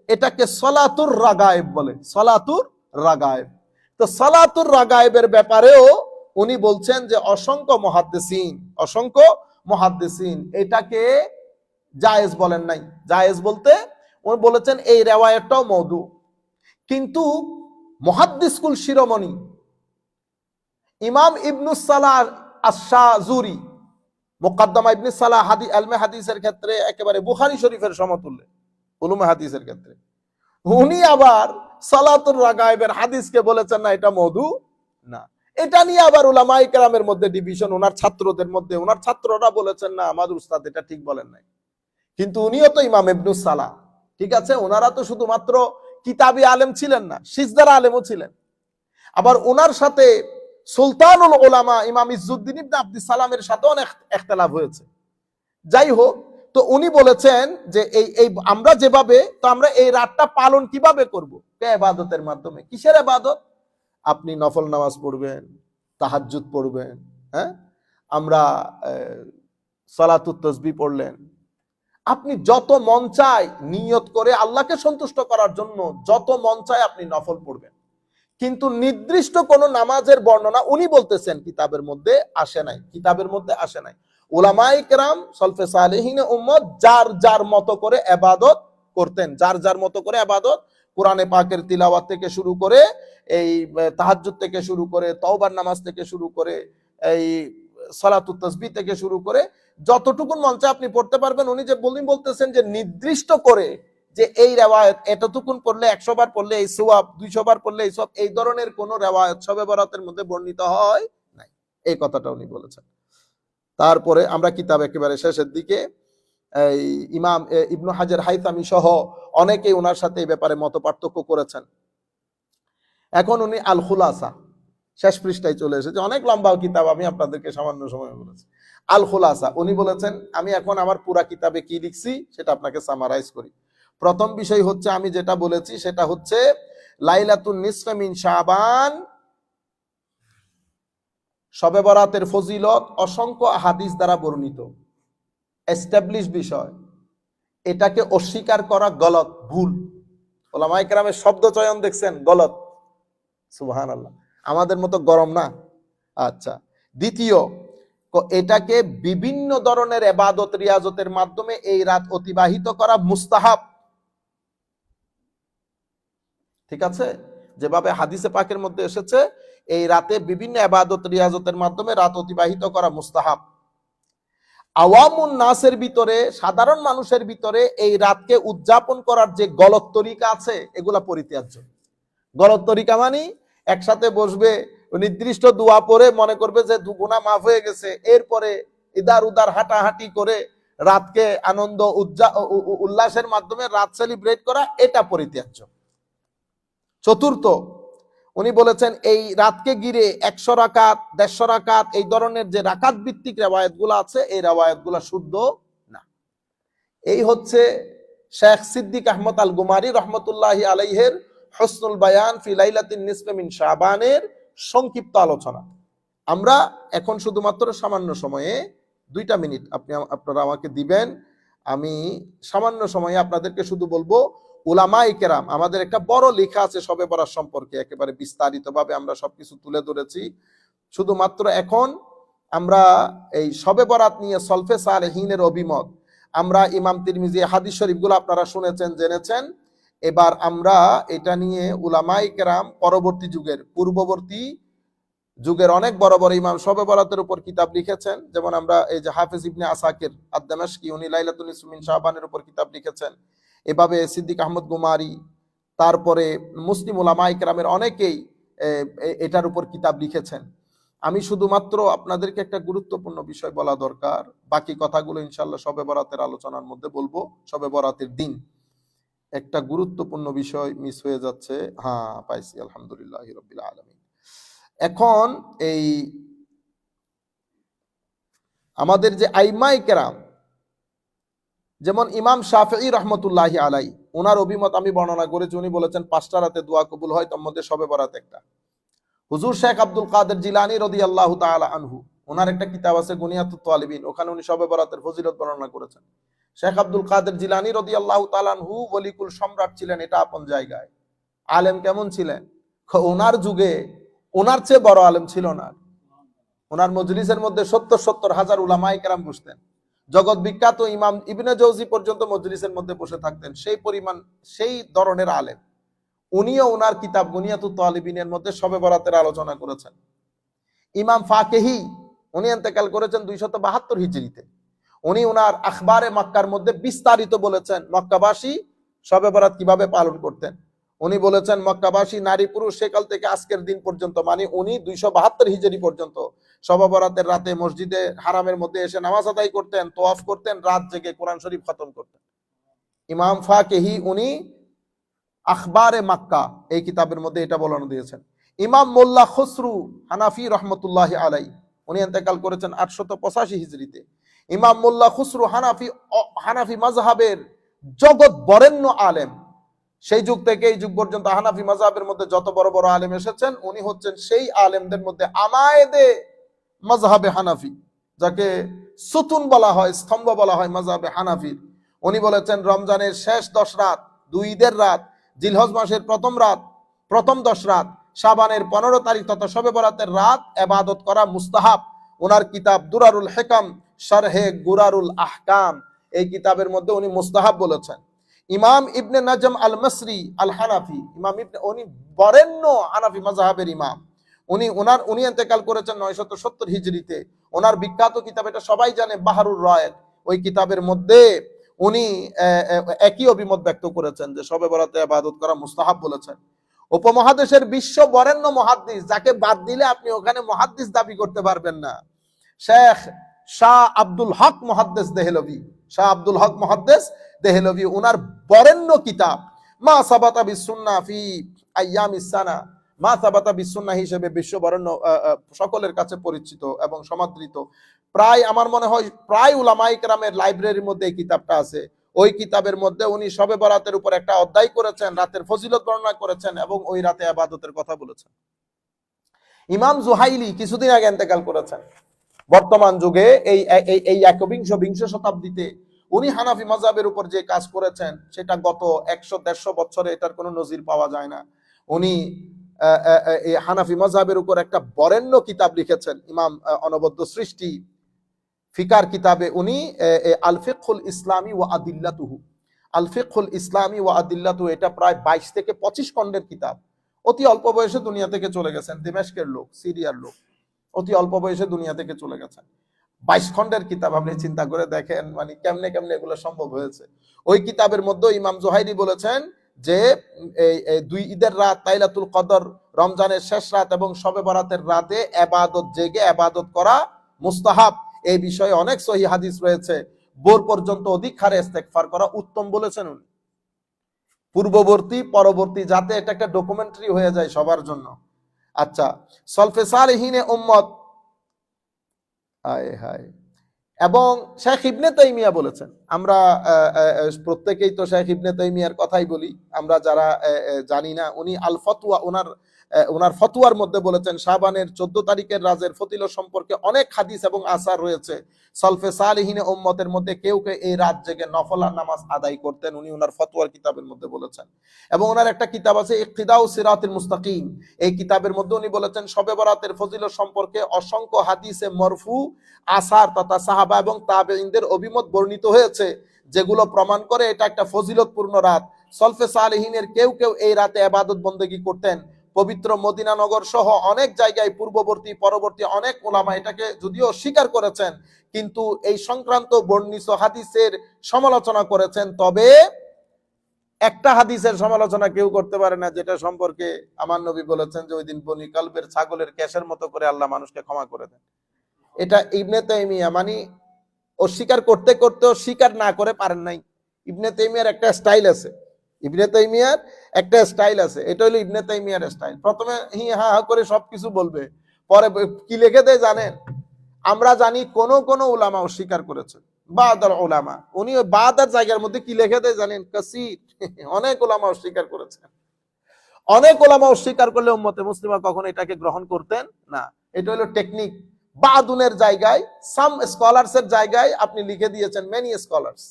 এটাকে সলাতুর রাগায়েব বলে, সলাতুর রাগায়েব। তো সলাতুর রাগায়েবের ব্যাপারেও উনি বলছেন যে অসংখ্য মুহাদ্দিসিন এটাকে জায়েজ বলেন নাই। জায়েজ বলতে উনি বলেছেন এই রেওয়ায়াতটাও মওদু। কিন্তু মুহাদ্দিসকুল শিরোমণি ইমাম ইবনুস সালাহ আশ-শাযুরি, মুকদ্দমা ইবনে সালাহ আলমে হাদিসের ক্ষেত্রে একেবারে বুখারী শরীফের সমতুল্য উলুমে হাদিসের ক্ষেত্রে, উনি আবার সালাতুর রাগায়েবের হাদিসকে বলেছেন না এটা মওদু না। এটা নিয়ে আবার উলামায়ে কেরামের মধ্যে ডিভিশন, ওনার ছাত্রদের মধ্যে, ওনার ছাত্ররা বলেছেন না আমাদের উস্তাদ এটা ঠিক বলেন নাই। কিন্তু উনিও তো ইমাম ইবনুস সালাহ, ঠিক আছে, ওনারা তো শুধুমাত্র কিতাবি আলেম ছিলেন না, সিজদার আলেমও ছিলেন। আবার ওনার সাথে সুলতানুল উলামা ইমাম ইজ্জুদ্দিন ইবনে আব্দুস সালামের সাথেও অনেক ইখতিলাফ হয়েছে। যাই হোক, তো উনি বলেছেন যে এই আমরা যেভাবে, তো আমরা এই রাতটা পালন কিভাবে করব, ইবাদতের মাধ্যমে। কিসের ইবাদত? আপনি নফল নামাজ পড়বেন, তাহাজ্জুদ পড়বেন, হ্যাঁ, আমরা সালাতুত তাসবিহ পড়লেন, আপনি যত মন চায় নিয়ত করে আল্লাহকে সন্তুষ্ট করার জন্য যত মন চায় আপনি নফল পড়বেন। কিন্তু নির্দিষ্ট কোন নামাজের বর্ণনা উনি বলতেছেন কিতাবের মধ্যে আসে নাই, কিতাবের মধ্যে আসে নাই। উলামায়ে কেরাম সলফে সালেহিন উম্মত যার যার মতো করে ইবাদত করতেন, যার যার মতো করে ইবাদত, কোরআনে পাকের তিলাওয়াত থেকে শুরু করে, এই তাহাজ্জুদ থেকে শুরু করে, তওবার নামাজ থেকে শুরু করে, এই সালাতুত তাসবিহ থেকে শুরু করে যতটুকুন মন চায় আপনি পড়তে পারবেন। উনি যে বলতেছেন যে নির্দিষ্ট করে যে এই রেওয়ায়েত এতটুকুন পড়লে 100 বার পড়লে এই সওয়াব, 200 বার পড়লে এই সওয়াব, এই ধরনের কোন রেওয়ায়েত শবে বরাতের মধ্যে বর্ণিত হয় নাই, এই কথাটা উনি বলেছেন। তারপরে আমরা কিতাব একেবারে শেষের দিকে এই ইমাম ইবনু হাজার হাইতামি সহ অনেকেই ওনার সাথে এই ব্যাপারে মত পার্থক্য করেছেন। এখন উনি আল খুলাসা শেষ পৃষ্ঠায় চলে এসেছে, অনেক লম্বা কিতাব, আমি আপনাদেরকে সামান্য সময় বলেছি। আল খুলাসা উনি বলেছেন, আমি এখন আমার পুরা কিতাবে কি লিখছি সেটা আপনাকে সামারাইজ করি। প্রথম বিষয় হচ্ছে আমি যেটা বলেছি সেটা হচ্ছে লাইলাতুন নিসফে মিন শাবান, শবে বরাতের ফজিলত অসংখ্য হাদিস দ্বারা বর্ণিত, এস্টাবলিশ বিষয়। এটাকে অস্বীকার করা গলত, ভুল। উলামায়ে কেরামের শব্দ চয়ন দেখছেন, গলত। সুবহানাল্লাহ, আমাদের মতো গরম না। আচ্ছা, দ্বিতীয়, এটাকে বিভিন্ন ধরনের ইবাদত রিয়াজতের মাধ্যমে এই রাত অতিবাহিত করা মুস্তাহাব, ঠিক আছে, যেভাবে হাদিসে পাকের মধ্যে এসেছে এই রাতে বিভিন্ন ইবাদত রিয়াজতের মাধ্যমে রাত অতিবাহিত করা মুস্তাহাব। আওয়ামুন নাসের ভিতরে, সাধারণ মানুষের ভিতরে এই রাতকে উদযাপন করার যে গলত তরিকা আছে এগুলা পরিত্যাজ্য। গলত তরিকা মানে একসাথে বসবে, নির্দিষ্ট দোয়া পড়ে মনে করবে যে গুনাহ মাফ হয়ে গেছে, এরপরে ইদার উদার হাঁটাহাঁটি করে রাতকে আনন্দ উল্লাসের মাধ্যমে রাত সেলিব্রেট করা, এটা পরিত্যাজ্য। চতুর্থ, উনি বলেছেন এই রাতকে ঘিরে 100 রাকাত 150 রাকাত এই ধরনের যে রাকাত ভিত্তিক রেওয়ায়াতগুলো আছে এই রেওয়ায়াতগুলো শুদ্ধ না। এই হচ্ছে শেখ সিদ্দিক আহমদ আল গুমারি রহমতুল্লাহি আলাইহের হুসনুল বায়ান ফি লাইলাতিন নিসফে মিন শাবানের সংক্ষিপ্ত আলোচনা। আমরা এখন শুধুমাত্র সামান্য সময়ে 2টা মিনিট আপনারা আমাকে দিবেন, আমি সামান্য সময়ে আপনাদেরকে শুধু বলবো উলামায়ে কেরাম, আমাদের একটা বড় লেখা আছে শবে বরাত সম্পর্কে, একেবারে বিস্তারিতভাবে আমরা সবকিছু তুলে ধরেছি। শুধুমাত্র এখন আমরা এই শবে বরাত নিয়ে সলফে সালেহিনের অভিমত, আমরা ইমাম তিরমিজি হাদিস শরীফগুলো আপনারা শুনেছেন জেনেছেন, এবার আমরা এটা নিয়ে উলামায়ে কেরাম পরবর্তী যুগের পূর্ববর্তী যুগের অনেক বড় বড় ইমাম শবে বরাতের উপর কিতাব লিখেছেন। যেমন আমরা এই যে হাফেজ ইবনে আসাকির আদ-দামাশকি, উনি লাইলাতুল নিসফ মিন শাবানের উপর কিতাব লিখেছেন। এভাবে সিদ্দিক আহমদ গুমারি, তারপরে মুসলিম উলামায়ে কেরামের অনেকেই এটার উপর কিতাব লিখেছেন। আমি শুধুমাত্র আপনাদেরকে একটা গুরুত্বপূর্ণ বিষয় বলা দরকার, বাকি কথাগুলো ইনশাআল্লাহ শবে বরাতের আলোচনার মধ্যে বলবো। শবে বরাতের দিন একটা গুরুত্বপূর্ণ বিষয় মিস হয়ে যাচ্ছে। হ্যাঁ, পাইছি, আলহামদুলিল্লাহি রাব্বিল আলামিন। এখন এই আমাদের যে আইমায়ে কেরাম, যেমন ইমাম শাফিঈ রহমতুল্লাহি আলাই, ওনার অভিমত আমি বর্ণনা করেছি। উনি বলেছেন 5টা রাতে দোয়া কবুল হয়, তার মধ্যে শবে বরাত একটা। হুজুর শেখ আব্দুল কাদের জিলানী রাদিয়াল্লাহু তাআলা আনহু, ওনার একটা কিতাব আছে গুনিয়াতুত তালিবিন, ওখানে উনি শবে বরাতের ফজিলত বর্ণনা করেছেন। শেখ আব্দুল কাদের জিলানী রাদিয়াল্লাহু তাআলা আনহু ওলিকুল সম্রাট ছিলেন, এটা আপন জায়গায়। আলেম কেমন ছিলেন? ওনার যুগে ওনার চেয়ে বড় আলেম ছিল না। ওনার মজলিসের মধ্যে 70 হাজার উলামায়ে কেরাম বসতেন। জগৎ বিখ্যাত ইমাম ইবনে জৌজি পর্যন্ত মজলিসের মধ্যে বসে থাকতেন, সেই পরিমাণ সেই ধরনের আলেম। উনিও ওনার কিতাব গুনিয়াতুত তালিবিনের মধ্যে শবে বরাতের আলোচনা করেছেন। ইমাম ফাকিহি, উনি ইন্তেকাল করেছেন 272 হিজরিতে। উনি ওনার আখবারে মক্কার মধ্যে বিস্তারিত বলেছেন মক্কাবাসী শবে বরাত কিভাবে পালন করতেন। উনি বলেছেন মক্কাবাসী নারী পুরুষ সেকাল থেকে আজকের দিন পর্যন্ত, মানে উনি 272 হিজরি পর্যন্ত শবে বরাতের রাতে মসজিদে হারামের মধ্যে এসে নামাজ আদায় করতেন, তোয়াফ করতেন, রাত জেগে কোরআন শরীফ খতম করতেন। ইমাম ফাকিহি উনি আখবারে মক্কা এই কিতাবের মধ্যে এটা বলানো দিয়েছেন। ইমাম মোল্লা খুসরু হানাফি রহমতুল্লাহি আলাই, উনি ইন্তেকাল করেছেন 885 হিজরিতে। ইমাম মোল্লা খুসরু হানাফি মাযহাবের জগৎ বরেণ্য আলেম। সেই যুগ থেকে এই যুগ পর্যন্ত হানাফি মাযহাবের মধ্যে যত বড় বড় আলেম এসেছেন, উনি হচ্ছেন সেই আলেমদের মধ্যে আমায়েদে মাযহাবে হানাফি, যাকে সুতুন বলা হয়, স্তম্ভ বলা হয় মাযহাবে হানাফির। উনি বলেছেন রমজানের শেষ 10 রাত, 2 ঈদের রাত, জিলহজ মাসের প্রথম 10 রাত, শাবানের 15 তারিখ তথা শবে বরাতের রাত ইবাদত করা মুস্তাহাব। ওনার কিতাব দুরারুল হিকাম শারহে গুরারুল আহকাম, এই কিতাবের মধ্যে উনি মুস্তাহাব বলেছেন। ইমাম ইবনে নাজম আল মাসরি আল হানাফি, উনি বরেণ্য হানাফি মাযহাবের ইমাম। উনি ইন্তেকাল করেছেন 970 হিজরিতে। ওনার বিখ্যাত কিতাব, এটা সবাই জানে, বাহরুর রায়েদ। ওই কিতাবের মধ্যে উনি একই অভিমত ব্যক্ত করেছেন যে শবে বরাতে ইবাদত করা মুস্তাহাব বলেছেন। উপমহাদেশের বিশ্ব বরেণ্য মুহাদ্দিস, যাকে বাদ দিলে আপনি ওখানে মুহাদ্দিস দাবি করতে পারবেন না, শেখ শাহ আব্দুল হক মুহাদ্দিস দেহলভী, শাহ আব্দুল হক মুহাদ্দিস দেহলভী, ওনার বরেণ্য কিতাব মা সাবাতা বিসুন্নাহ ফি আইয়ামিস সানা, মা সাবাতা বিসুন্নাহ হিসেবে বিশ্ব বরেণ্য, সকলের কাছে পরিচিত এবং সমাদৃত। প্রায় আমার মনে হয় প্রায় উলামায়ে কেরামের লাইব্রেরির মধ্যে এই কিতাবটা আছে। ওই কিতাবের মধ্যে উনি শবে বরাতের উপর একটা অধ্যায় করেছেন, রাতের ফজিলত বর্ণনা করেছেন এবং ওই রাতে ইবাদতের কথা বলেছেন। ইমাম জুহাইলি কিছুদিন আগে ইন্তেকাল করেছেন। বর্তমান যুগে এই বিংশ শতাব্দীতে উনি হানাফি মাযহাবের উপর যে কাজ করেছেন, সেটা গত 100-150 বছরে এটার কোনো নজির পাওয়া যায় না। উনি এই হানাফি মাযহাবের উপর একটা বরেণ্য কিতাব লিখেছেন, ইমাম অনবদ্য সৃষ্টি ফিকার কিতাবে উনি আল ফিকহুল ইসলামী ওয়া আদিল্লাতুহু, আল ফিকহুল ইসলামী ওয়া আদিল্লাতুহু, এটা প্রায় 22 থেকে 25 খণ্ডের কিতাব। অতি অল্প বয়সে দুনিয়া থেকে চলে গেছেন, দিমাশকের লোক, সিরিয়ার লোক, অতি অল্প বয়সে দুনিয়া থেকে চলে গেছেন। 22 খণ্ডের কিতাব, আপনি চিন্তা করে দেখেন মানে কেমনে এগুলো সম্ভব হয়েছে। ওই কিতাবের মধ্যে ইমাম জুহাইরি বলেছেন যে এই 2 ঈদের রাত, লাইলাতুল কদর, রমজানের শেষ রাত এবং শবে বরাতের রাতে ইবাদত জেগে ইবাদত করা মুস্তাহাব। এই বিষয়ে অনেক সহিহ হাদিস রয়েছে। ভোর পর্যন্ত অধিক হারে ইস্তেগফার করা উত্তম বলেছেন উনি। পূর্ববর্তী পরবর্তী, যাতে এটা একটা ডকুমেন্টারি হয়ে যায় সবার জন্য। আচ্ছা, সলফে সালেহিনে উম্মত, হায় হায়। এবং শেখ ইবনে তাইমিয়া বলেছেন, আমরা প্রত্যেকেই তো শেখ ইবনে তাইমিয়ার কথাই বলি, আমরা যারা জানি না, উনি আল ফতোয়া, ওনার ফতোয়ার মধ্যে বলেছেন শাবানের 14 তারিখের রাজের ফজিলত সম্পর্কে অনেক হাদিস এবং আসার রয়েছে। সলফে সালেহিনে উম্মতের মধ্যে কেউ কেউ এই রাত জেগে নফল নামাজ আদায় করতেন, উনি ওনার ফতোয়ার কিতাবের মধ্যে বলেছেন। এবং ওনার একটা কিতাব আছে ইকতিদাউ সিরাতুল মুস্তাকিম, এই কিতাবের মধ্যে উনি বলেছেন শবে বরাতের ফজিলত সম্পর্কে অসংখ্য হাদিসে মরফু, আসার তথা সাহাবা এবং তাবেঈনদের অভিমত বর্ণিত হয়েছে, যেগুলো প্রমাণ করে এটা একটা ফজিলতপূর্ণ রাত। সলফে সালেহিনের কেউ কেউ এই রাতে ইবাদত বন্দেগী করতেন। পবিত্র মদিনা নগর সহ অনেক জায়গায় পূর্ববর্তী পরবর্তী অনেক উলামা এটাকে যদিও স্বীকার করেছেন, কিন্তু এই সংক্রান্ত বর্ণিত হাদিসের সমালোচনা করেছেন। তবে একটা হাদিসের সমালোচনা কেউ করতে পারে না, যেটা সম্পর্কে আমার নবী বলেছেন যে ওই দিন বনি কালবের ছাগলের কেশের মতো করে আল্লাহ মানুষকে ক্ষমা করে দেন। এটা ইবনে তাইমিয়া মানে অস্বীকার করতে করতেও স্বীকার না করে পারেন নাই। ইবনে তাইমিয়ার একটা স্টাইল আছে, ইবনে তাইমিয়ার একটা স্টাইল আছে, এটা হলো ইবনে তাইমিয়ার স্টাইল। প্রথমে হি হা হা করে সবকিছু বলবে, পরে কি লিখে দেয় জানেন? আমরা জানি কোন কোন উলামা অস্বীকার করেছে, বাদাল উলামা, উনি ওই বাদার জায়গার মধ্যে কি লিখে দেয় জানেন? কাসীর, অনেক উলামা অস্বীকার করেছেন। অনেক উলামা অস্বীকার করলে উম্মতে মুসলিমা কখনো এটাকে গ্রহণ করতেন না। এটা হলো টেকনিক। বাদুনের জায়গায়, সাম স্কলার্স এর জায়গায় আপনি লিখে দিয়েছেন মেনি স্কলার্স।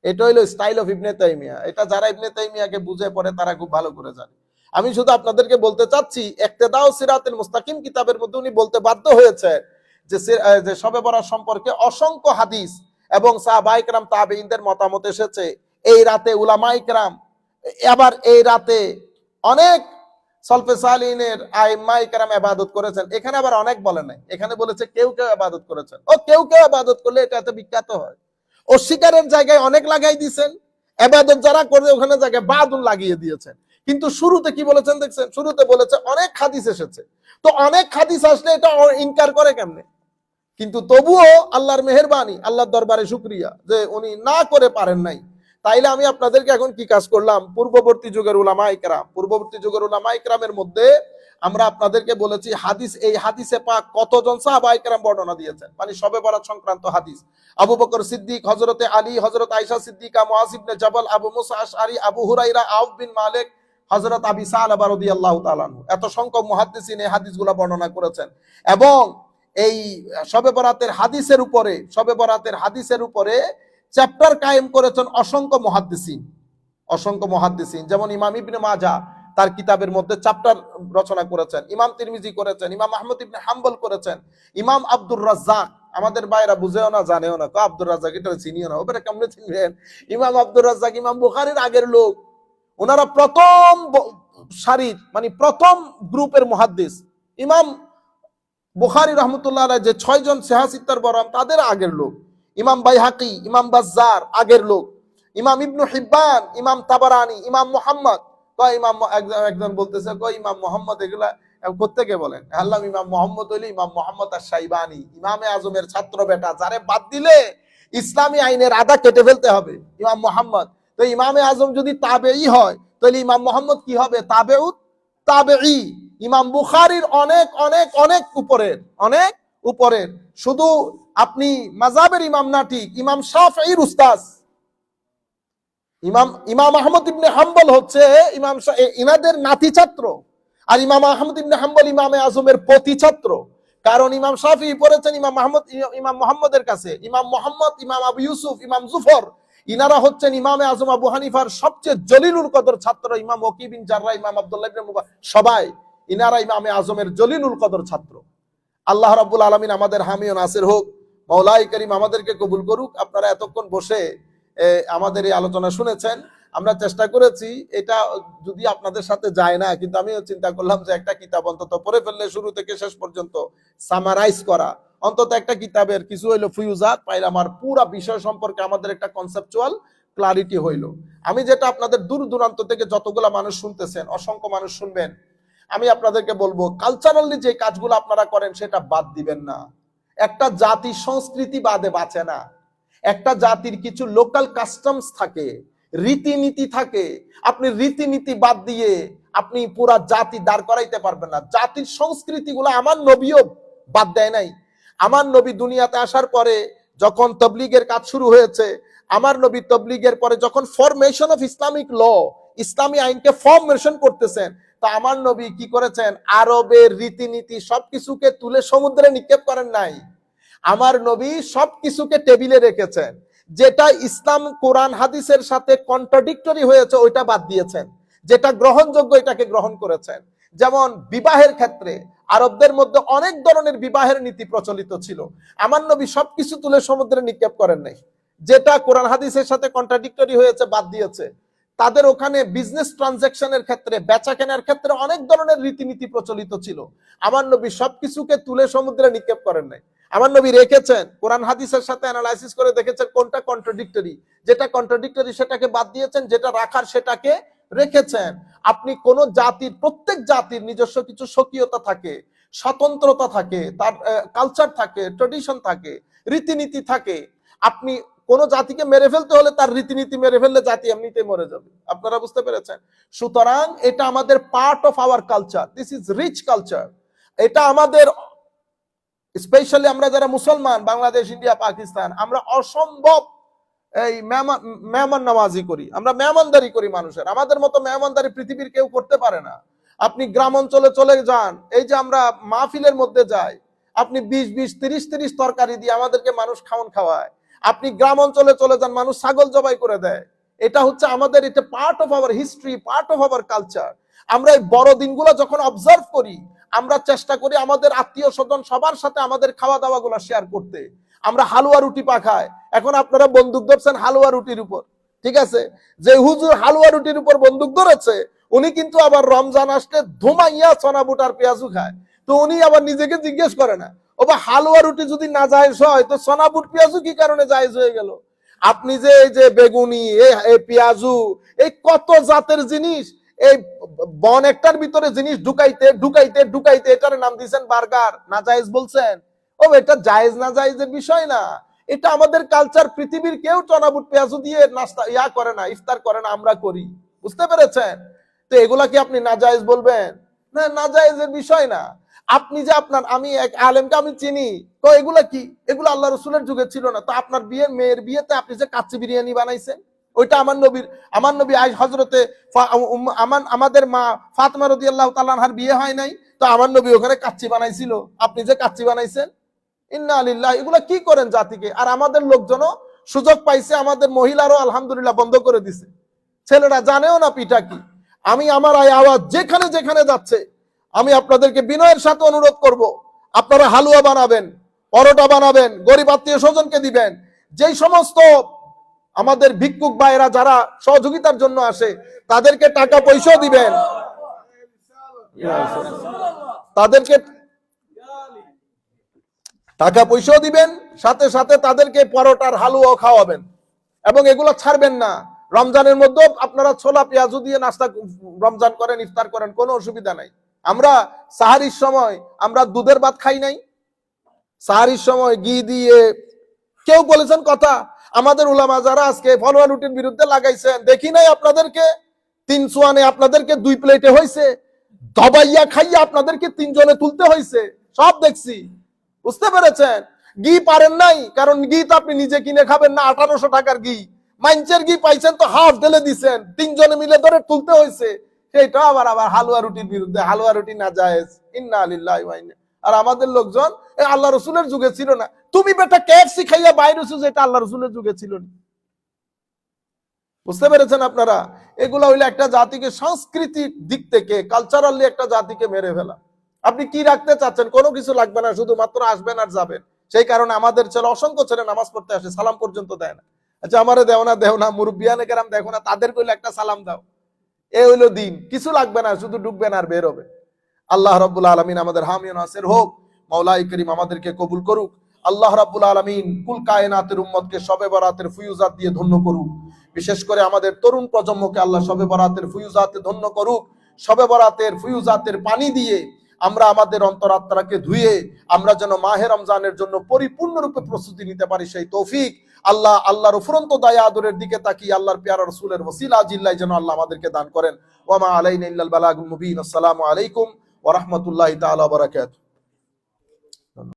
এটা হলো স্টাইল অফ ইবনে তাইমিয়া। এটা যারা ইবনে তাইমিয়াকে বুঝে পড়ে তারা খুব ভালো করে জানে। আমি শুধু আপনাদেরকে বলতে চাচ্ছি, ইক্তেদাউ সিরাতুল মুস্তাকিম কিতাবের মধ্যে উনি বলতে বাধ্য হয়েছে যে শবে বরাত সম্পর্কে অসংখ্য হাদিস এবং সাহাবায়ে কেরাম তাবেঈনদের মতামত এসেছে। এই রাতে উলামায়ে কেরাম, আবার এই রাতে অনেক সলফে সালিহিনের আইম্মায়ে কেরাম ইবাদত করেছেন। এখানে আবার অনেক বলে নাই, এখানে বলেছে কেউ কেউ ইবাদত করেছেন। ও কেউ কেউ ইবাদত করলে এটা এত বিখ্যাত হয়? অস্বীকারের জায়গায় অনেক লাগাই দিয়েছেন, ইবাদত যারা করে ওখানে জায়গায় বাদুন লাগিয়ে দিয়েছেন। কিন্তু শুরুতে কি বলেছেন দেখছেন? শুরুতে বলেছে অনেক হাদিস এসেছে। তো অনেক হাদিস আসলে এটা ইনকার করে কেমনে? কিন্তু তবুও আল্লাহর মেহেরবানি, আল্লাহর দরবারে শুকরিয়া যে উনি না করে পারেন নাই। তাইলে আমি আপনাদেরকে এখন কি কাজ করলাম? পূর্ববর্তী যুগের উলামায়ে কেরাম, পূর্ববর্তী যুগের উলামায়ে কেরামের মধ্যে আমরা আপনাদেরকে বলেছি হাদিস, এই হাদিসে পাক কতজন সাহাবায়ে কেরাম বর্ণনা দিয়েছেন, মানে শবে বরাত সংক্রান্ত হাদিস। আবু বকর সিদ্দিক, হযরতে আলী, হযরত আয়েশা সিদ্দিকা, মুআজ ইবনে জাবাল, আবু মুসা আশআরী, আবু হুরায়রা, আউফ বিন মালিক, হযরত আবি সালাবা রাদিয়াল্লাহু তাআলা আনহু, এত সংখ্যক মুহাদ্দিসিন এই হাদিসগুলো বর্ণনা করেছেন। এবং এই শবে বরাতের হাদিসের উপরে, শবে বরাতের হাদিসের উপরে চ্যাপ্টার কায়েম করেছেন অসংখ্য মুহাদ্দিসিন, অসংখ্য মুহাদ্দিসিন। যেমন ইমাম ইবনে মাজাহ তার কিতাবের মধ্যে চ্যাপ্টার রচনা করেছেন, ইমাম তিরমিজি করেছেন, ইমাম আহমদ ইবনে হাম্বল করেছেন, ইমাম আব্দুর রাজ্জাক, আমাদের ভাইরা বুঝেও না জানেও না, আব্দুর রাজ্জাক এটা চিনিও না, ওপরে কেমনে চিনবেন? ইমাম আব্দুর রাজ্জাক ইমাম বুখারীর আগের লোক, ওনারা প্রথম সারির মানে প্রথম গ্রুপের মুহাদ্দিস। ইমাম বুখারী রহমতুল্লাহ আলাইহি যে 6 জন সিহাসিত্তার বরাম তাদের আগের লোক। ইমাম বাইহাকি, ইমাম বাজ্জার আগের লোক, ইমাম ইবনু হিব্বান, ইমাম তাবারানি, ইমাম মুহাম্মদ। কয় ইমাম একজন বলতেছে কয় ইমাম মুহাম্মদ এগুলা কোত্থেকে বলেন? আল্লাহ, ইমাম মুহাম্মদ হইলে ইমাম মুহাম্মদ আশ-শাইবানি, ইমামে আজমের ছাত্র বেটা, যারে বাদ দিলে ইসলামী আইনের আধা কেটে ফেলতে হবে, ইমাম মুহাম্মদ। তো ইমামে আজম যদি তাবেঈ হয় তাহলে ইমাম মুহাম্মদ কি হবে? তাবেউত তাবেঈ। ইমাম বুখারীর অনেক অনেক অনেক উপরের, অনেক উপরের। শুধু আপনি মাযহাবের ইমাম না, ঠিক ইমাম শাফিঈর উস্তাদ ইমাম আহমদ ইবনে হাম্বল হচ্ছে ইমাম ইনাদের নাতি ছাত্র, আর ইমাম আহমদ ইবনে হাম্বল ইমামে আজমের প্রতি ছাত্র। কারণ ইমাম শাফিঈ পড়েছেন ইমাম মুহাম্মদের কাছে, ইমাম মুহাম্মদ, ইমাম আবু ইউসুফ, ইমাম জুফর, ইনারা হচ্ছেন ইমামে আজম আবু হানিফার সবচেয়ে জলিলুল কদর ছাত্র। ইমাম ওয়াকি বিন জাররাহ, ইমাম আব্দুল্লাহ ইবনে মুবারক, সবাই ইনারা ইমামে আজমের জলিলুল কদর ছাত্র। আল্লাহ রাব্বুল আলামিন আমাদের হামি ও নাসির হোক, মাওলাই করিম আমাদেরকে কবুল করুক। আপনারা এতক্ষণ বসে আমাদের এই আলোচনা শুনেছেন, আমরা চেষ্টা করেছি, এটা যদি আপনাদের সাথে যায় না, কিন্তু আমিও চিন্তা করলাম যে একটা কিতাব অন্তত পড়ে ফেললে শুরু থেকে শেষ পর্যন্ত সামারাইজ করা, অন্তত একটা কিতাবের কিছু হইলো ফিউজাত পাইলাম, আর পুরা বিষয় সম্পর্কে আমাদের একটা কনসেপচুয়াল ক্লারিটি হইলো। আমি যেটা আপনাদের দূর দূরান্ত থেকে যতগুলা মানুষ শুনতেছেন, অসংখ্য মানুষ শুনবেন, আমি আপনাদেরকে বলবো কালচারালি যে কাজগুলো আপনারা করেন সেটা বাদ দিবেন না। একটা জাতি সংস্কৃতি বাদে বাঁচে না। একটা জাতির কিছু লোকাল কাস্টমস থাকে, রীতিনীতি থাকে। আপনি রীতিনীতি বাদ দিয়ে আপনি পুরা জাতি দাঁড় করাইতে পারবেন না। জাতির সংস্কৃতিগুলো আমার নবীও বাদ দেয় নাই। আমার নবী দুনিয়াতে আসার পরে যখন তবলিগের কাজ শুরু হয়েছে, আমার নবী তবলিগের পরে যখন ফরমেশন অফ ইসলামিক ল, ইসলামী আইনকে ফরমেশন করতেছেন, তা আমার নবী কি করেছেন? আরবের রীতিনীতি সবকিছুকে তুলে সমুদ্রে নিক্ষেপ করেন নাই। আমার নবী সবকিছুকে টেবিলে রেখেছেন। যেটা ইসলাম কোরআন হাদিসের সাথে কন্ট্রাডিক্টরি হয়েছে ওইটা বাদ দিয়েছেন, যেটা গ্রহণযোগ্য এটাকে গ্রহণ করেছেন। যেমন বিবাহের ক্ষেত্রে আরবদের মধ্যে অনেক ধরনের বিবাহের নীতি প্রচলিত ছিল, আমার নবী সবকিছু তুলে সমুদ্রে নিক্ষেপ করেন নাই। যেটা কোরআন হাদিসের সাথে কন্ট্রাডিক্টরি হয়েছে বাদ দিয়েছে। তাদের ওখানে বিজনেস ট্রানজাকশনের ক্ষেত্রে, বেচা কেনার ক্ষেত্রে অনেক ধরনের রীতিনীতি প্রচলিত ছিল, আমার নবী সবকিছুকে তুলে সমুদ্রে নিক্ষেপ করেন নাই। আমার নবী রেখেছেন, কোরআন হাদিসের সাথে অ্যানালাইসিস করে দেখেছেন কোনটা কন্ট্রাডিক্টরি, যেটা কন্ট্রাডিক্টরি সেটাকে বাদ দিয়েছেন, যেটা রাখার সেটাকে রেখেছেন। আপনি কোন জাতির, প্রত্যেক জাতির নিজস্ব কিছু স্বকীয়তা থাকে, স্বতন্ত্রতা থাকে, তার কালচার থাকে, ট্রেডিশন থাকে, রীতিনীতি থাকে। আপনি কোন জাতিকে মেরে ফেলতে হলে তার রীতিনীতি মেরে ফেললে জাতি এমনিতে মরে যাবে। আপনারা বুঝতে পেরেছেন? সুতরাং এটা আমাদের part of our culture, this is rich culture. এটা আমাদের, স্পেশালি আমরা যারা মুসলমান, বাংলাদেশ, ইন্ডিয়া, পাকিস্তান, আমরা অসম্ভব এই মেহমান নামাজি করি, আমরা মেহমানদারি করি মানুষের। আমাদের মতো মেহমানদারি পৃথিবীর কেউ করতে পারে না। আপনি গ্রাম অঞ্চলে চলে যান, এই যে আমরা মাহফিলের মধ্যে যাই, আপনি 20-20, 30-30 তরকারি দিয়ে আমাদেরকে মানুষ খাওয়ায়। আপনি গ্রাম অঞ্চলে চলে যান, মানুষ ছাগল জবাই করে দেয়। এটা হচ্ছে আমাদের, এটা part of hour history, part of our culture. আমরা এই বড় দিনগুলো যখন অবজার্ভ করি, আমরা চেষ্টা করি আমাদের আত্মীয় স্বজন সবার সাথে আমাদের খাওয়া দাওয়া গুলা শেয়ার করতে। আমরা হালুয়া রুটি পাখাই, এখন আপনারা বন্দুক ধরছেন হালুয়া রুটির উপর, ঠিক আছে? যে হুজুর হালুয়া রুটির উপর বন্দুক ধরেছে, উনি কিন্তু আবার রমজান আসলে ধুমাইয়া চনা বুট আর পেঁয়াজু খায়। তো উনি আবার নিজেকে জিজ্ঞেস করে না, ও বা হালুয়া রুটি যদি না জায়েজ হয় তো চনা বুট পেঁয়াজু কি কারণে জায়েজ হয়ে গেল? আপনি যে এই যে বেগুনি, এই পেঁয়াজু, এই কত জাতের জিনিস, এই বন একটার ভিতরে জিনিস ঢুকাইতে ঢুকাইতে ঢুকাইতে এটার নাম দিয়েছেন বার্গার, না জায়েজ বলছেন। ও এটা জায়েজ না জায়েজের বিষয় না, এটা আমাদের কালচার। পৃথিবীর কেউ চনাবুট পেঁয়াজু দিয়ে নাস্তা করে না, ইফতার করে না, আমরা করি। বুঝতে পেরেছেন? তো এগুলা কি আপনি নাজায়েজ বলবেন? না, নাজায়েজের বিষয় না। আপনি যে আপনার, আমি এক আলেমকে আমি চিনি, তো এগুলা কি? এগুলো আল্লাহ রসুলের যুগে ছিল না। তো আপনার মেয়ের বিয়েতে আপনি যে কাচ্চি বিরিয়ানি বানাইছেন, ওইটা আমার নবী আজ হজরতে আমাদের মা ফাতেমা রাদিয়াল্লাহু তাআলা আনহার বিয়ে হয় নাই, তো আমার নবী ওখানে কাচ্চি বানাইছিল, আপনি যে কাচ্চি বানাইছেন। ইন্না লিল্লাহ, এগুলা কি করেন জাতিকে? আর আমাদের লোকজনও সুযোগ পাইছে, আমাদের মহিলারও আলহামদুলিল্লাহ বন্ধ করে দিছে, ছেলেরা জানেও না পিঠা কি। আমি আমার এই আওয়াজ যেখানে যেখানে যাচ্ছে, আমি আপনাদেরকে বিনয়ের সাথে অনুরোধ করব, আপনারা হালুয়া বানাবেন, পরোটা বানাবেন, গরিব আত্মীয় স্বজনকে দিবেন। যেই সমস্ত আমাদের ভিক্ষুক ভাইয়েরা যারা সহযোগিতার জন্য আসে, তাদেরকে টাকা পয়সাও দিবেন, তাদেরকে টাকা পয়সাও দিবেন, সাথে সাথে তাদেরকে পরোটার হালুয়াও খাওয়াবেন। এবং এগুলো ছাড়বেন না। রমজানের মধ্যে আপনারা ছোলা পেঁয়াজু দিয়ে নাস্তা রমজান করেন, ইফতার করেন, কোনো অসুবিধা নাই। আমরা সাহারির সময় আমরা দুধের ভাত খাই নাই, সাহারির সময় ঘি দিয়ে। কেউ বলেছেন কথা, আমাদের উলামা যারা আজকে ফলোয়া রুটির বিরুদ্ধে লাগাইছেন, দেখি নাই আপনাদেরকে 3 সোয়ানে আপনাদেরকে 2 প্লেটে হয়েছে, দবাইয়া খাইয়া আপনাদেরকে 3 জনে তুলতে হয়েছে, সব দেখছি। বুঝতে পেরেছেন? ঘি পারেন নাই, কারণ ঘি তো আপনি নিজে কিনে খাবেন না। 1800 টাকার ঘি, মাইনচের ঘি পাইছেন তো হাফ ঢেলে দিচ্ছেন, 3 জনে মিলে ধরে তুলতে হয়েছে। সেইটা আবার হালুয়া রুটির বিরুদ্ধে, হালুয়া রুটি না জায়েজ। ইন্না লিল্লাহি ওয়া ইন্না। আর আমাদের লোকজন আল্লাহ রসুলের যুগে ছিল না। তুমি বেটা কেএফসি খাইয়া বাইরে হইছো, যেটা আল্লাহ রসুলের যুগে ছিল না। বুঝতে পেরেছেন আপনারা? এগুলা হইলে একটা জাতিকে সাংস্কৃতিক দিক থেকে, কালচারালি একটা জাতিকে মেরে ফেলা। আপনি কি রাখতে চাচ্ছেন? কোনো কিছু লাগবে না, শুধুমাত্র আসবেন আর যাবেন। সেই কারণে আমাদের ছেলে, অসংখ্য ছেলে নামাজ পড়তে আসে, সালাম পর্যন্ত দেয় না। আচ্ছা, আমারে দেও না, মুরব্বিয়ানে কেরাম দেখো না, তাদের কইলে একটা সালাম দাও। এ হইলো দিন, কিছু লাগবে না, শুধু ঢুকবেন আর বের হবে। আল্লাহ রাব্বুল আলামিন আমাদের হামি ও নাসির হোক। মাওলাই করিম আমাদেরকে কবুল করুক। আল্লাহ রাব্বুল আলামিন কুল কায়নাতের উম্মতকে শবে বরাতের ফুয়ুজাত দিয়ে ধন্য করুক। বিশেষ করে আমাদের তরুণ প্রজন্মকে আল্লাহ শবে বরাতের ফুয়ুজাতে ধন্য করুক। শবে বরাতের ফুয়ুজাতের পানি দিয়ে আমরা আমাদের অন্তরাত্মাকে ধুয়ে আমরা যেন মাহে রমজানের জন্য পরিপূর্ণরূপে প্রস্তুতি নিতে পারি, সেই তৌফিক আল্লাহর উপরন্ত দয়া আদরের দিকে তাকিয়ে আল্লাহর পেয়ারা রাসূলের ওসিলা জিল্লাহ যেন আল্লাহ আমাদেরকে দান করেন। ওয়া মা আলাইনা ইল্লাল বালাগুল মুবিন। আসসালামু আলাইকুম ওয়া রাহমাতুল্লাহি তাআলা ওয়া বারাকাতুহু।